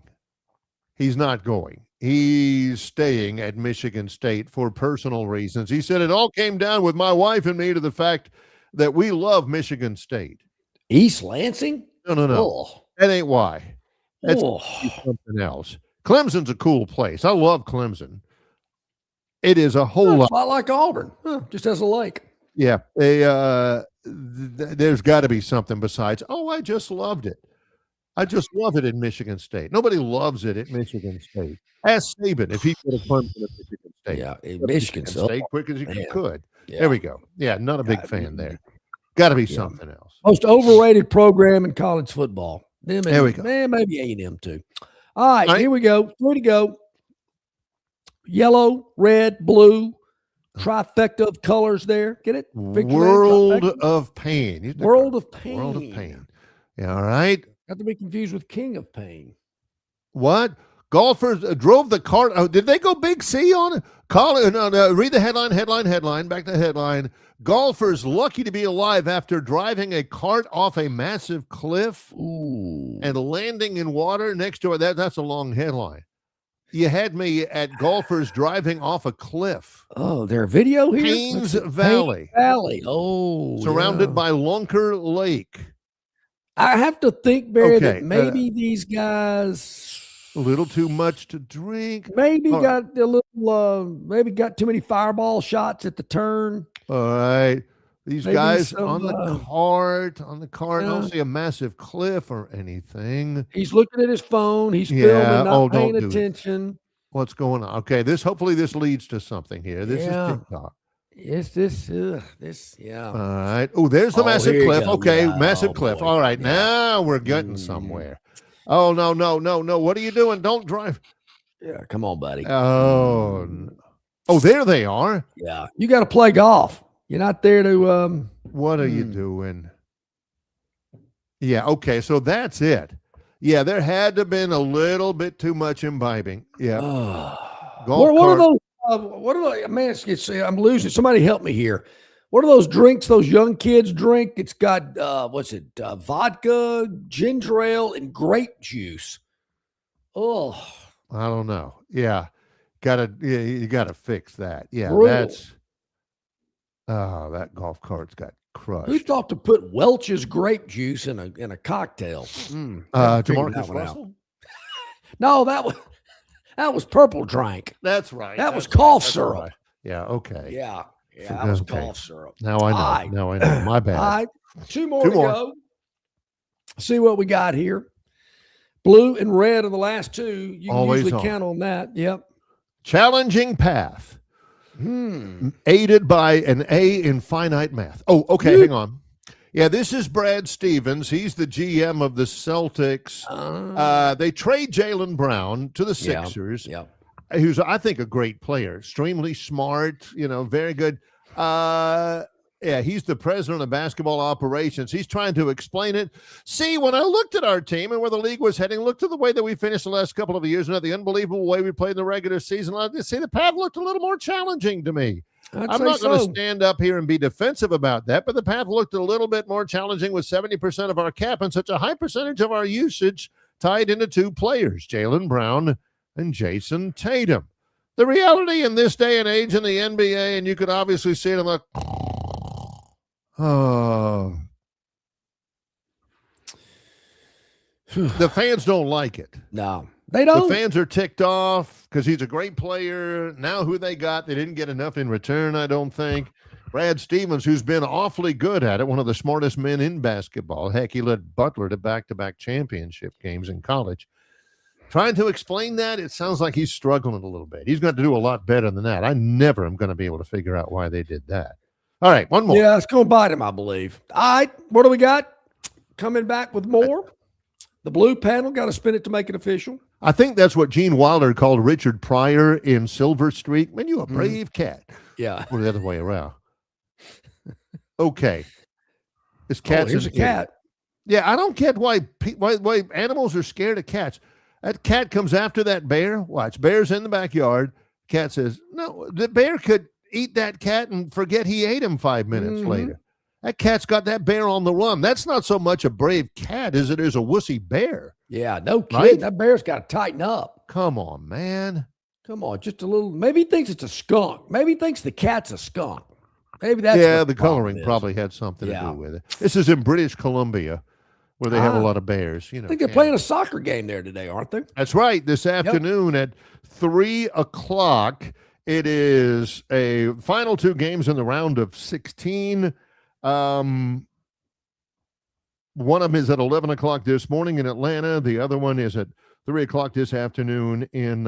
He's not going. He's staying at Michigan State for personal reasons. He said it all came down with my wife and me to the fact that we love Michigan State. East Lansing? No. Oh. That ain't why. That's something else. Clemson's a cool place. I love Clemson. It is a whole lot. A lot like Auburn. Just has a lake. Yeah. There's got to be something besides, I just loved it. I just love it in Michigan State. Nobody loves it at Michigan State. Ask Saban if he could have Clemson at Michigan State. Yeah, in Michigan State quick as you could. Yeah. There we go. Yeah, not a big fan there. Got to be something else. Most overrated program in college football. There we go. Maybe A&M too. All right, here we go. 3 to go. Yellow, red, blue, trifecta of colors there. Get it? World of Pain. World of Pain. World of Pain. Yeah, all right. Not to be confused with King of Pain. What? Golfers drove the cart. Oh, did they go Big C on it? Read the headline. Back to the headline. Golfers lucky to be alive after driving a cart off a massive cliff and landing in water next to it. That's a long headline. You had me at golfers driving off a cliff. Oh, there a video here? Paynes Valley. Oh, surrounded by Lunker Lake. I have to think, Barry, that maybe these guys a little too much to drink. Maybe got a little. Maybe got too many fireball shots at the turn. All right, these guys on the cart. I don't see a massive cliff or anything. He's looking at his phone. He's filming, not paying attention. What's going on? Okay, hopefully this leads to something here. This is TikTok. It's this. All right. Oh, there's the massive cliff. Okay, massive cliff. All right, now we're getting somewhere. Oh, no. What are you doing? Don't drive. Yeah, come on, buddy. Oh, there they are. Yeah, you got to play golf. You're not there to. What are you doing? Yeah, okay, so that's it. Yeah, there had to have been a little bit too much imbibing. Yeah. What are those? Man, I'm losing. Somebody help me here. What are those drinks those young kids drink? It's got vodka, ginger ale, and grape juice. Oh, I don't know. Yeah, you gotta fix that. Yeah, brutal. that golf cart's got crushed. Who thought to put Welch's grape juice in a cocktail? DeMarcus Russell? No, that was purple drink. That's right. That was cough syrup. Right. Yeah. Okay. Yeah. That was cough syrup. Now I know. My bad. All right. Two more to go. See what we got here. Blue and red are the last two. You can usually count on that. Yep. Challenging path. Aided by an A in finite math. Oh, okay. Hang on. Yeah, this is Brad Stevens. He's the GM of the Celtics. They trade Jaylen Brown to the Sixers. Yeah. Who's, I think, a great player. Extremely smart, very good. He's the president of basketball operations. He's trying to explain it. See, when I looked at our team and where the league was heading, looked at the way that we finished the last couple of years and at the unbelievable way we played in the regular season, the path looked a little more challenging to me. I'm not going to stand up here and be defensive about that, but the path looked a little bit more challenging with 70% of our cap and such a high percentage of our usage tied into two players, Jaylen Brown and Jason Tatum. The reality in this day and age in the NBA, and you could obviously see it in the fans don't like it. No. They don't. The fans are ticked off because he's a great player. Now who they got, they didn't get enough in return, I don't think. Brad Stevens, who's been awfully good at it, one of the smartest men in basketball. Heck, he led Butler to back-to-back championship games in college. Trying to explain that, it sounds like he's struggling a little bit. He's got to do a lot better than that. I never am going to be able to figure out why they did that. All right, one more. Yeah, it's going to bite him, I believe. All right, what do we got? Coming back with more. The blue panel, got to spin it to make it official. I think that's what Gene Wilder called Richard Pryor in Silver Streak. Man, you a brave cat. Yeah. Or the other way around. Okay. This cat's here's a cat. Yeah, I don't get why animals are scared of cats. That cat comes after that bear. Watch, bear's in the backyard. Cat says, no, the bear could eat that cat and forget he ate him 5 minutes later. That cat's got that bear on the run. That's not so much a brave cat as it is a wussy bear. Yeah, no kidding. Right? That bear's got to tighten up. Come on, man. Come on, just a little. Maybe he thinks it's a skunk. Maybe he thinks the cat's a skunk. Maybe that's the coloring probably had something to do with it. This is in British Columbia, where they have a lot of bears. You know, I think they're playing a soccer game there today, aren't they? That's right. This afternoon at 3:00, it is a final 2 games in the round of 16. One of them is at 11:00 this morning in Atlanta. The other one is at 3:00 this afternoon in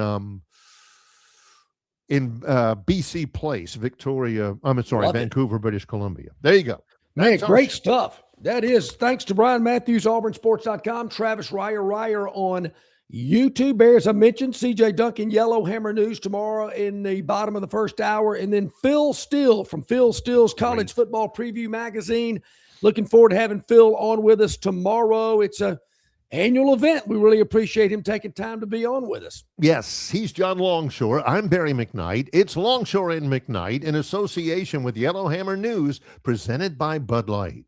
BC Place, Vancouver, British Columbia. There you go. Man, great stuff. That is thanks to Brian Matthews, AuburnSports.com, Travis Ryer on YouTube. As I mentioned, CJ Duncan, Yellowhammer News tomorrow in the bottom of the first hour. And then Phil Steele from Phil Steele's College Football Preview Magazine. Looking forward to having Phil on with us tomorrow. It's a annual event. We really appreciate him taking time to be on with us. Yes, he's John Longshore. I'm Barry McKnight. It's Longshore and McKnight in association with Yellowhammer News, presented by Bud Light.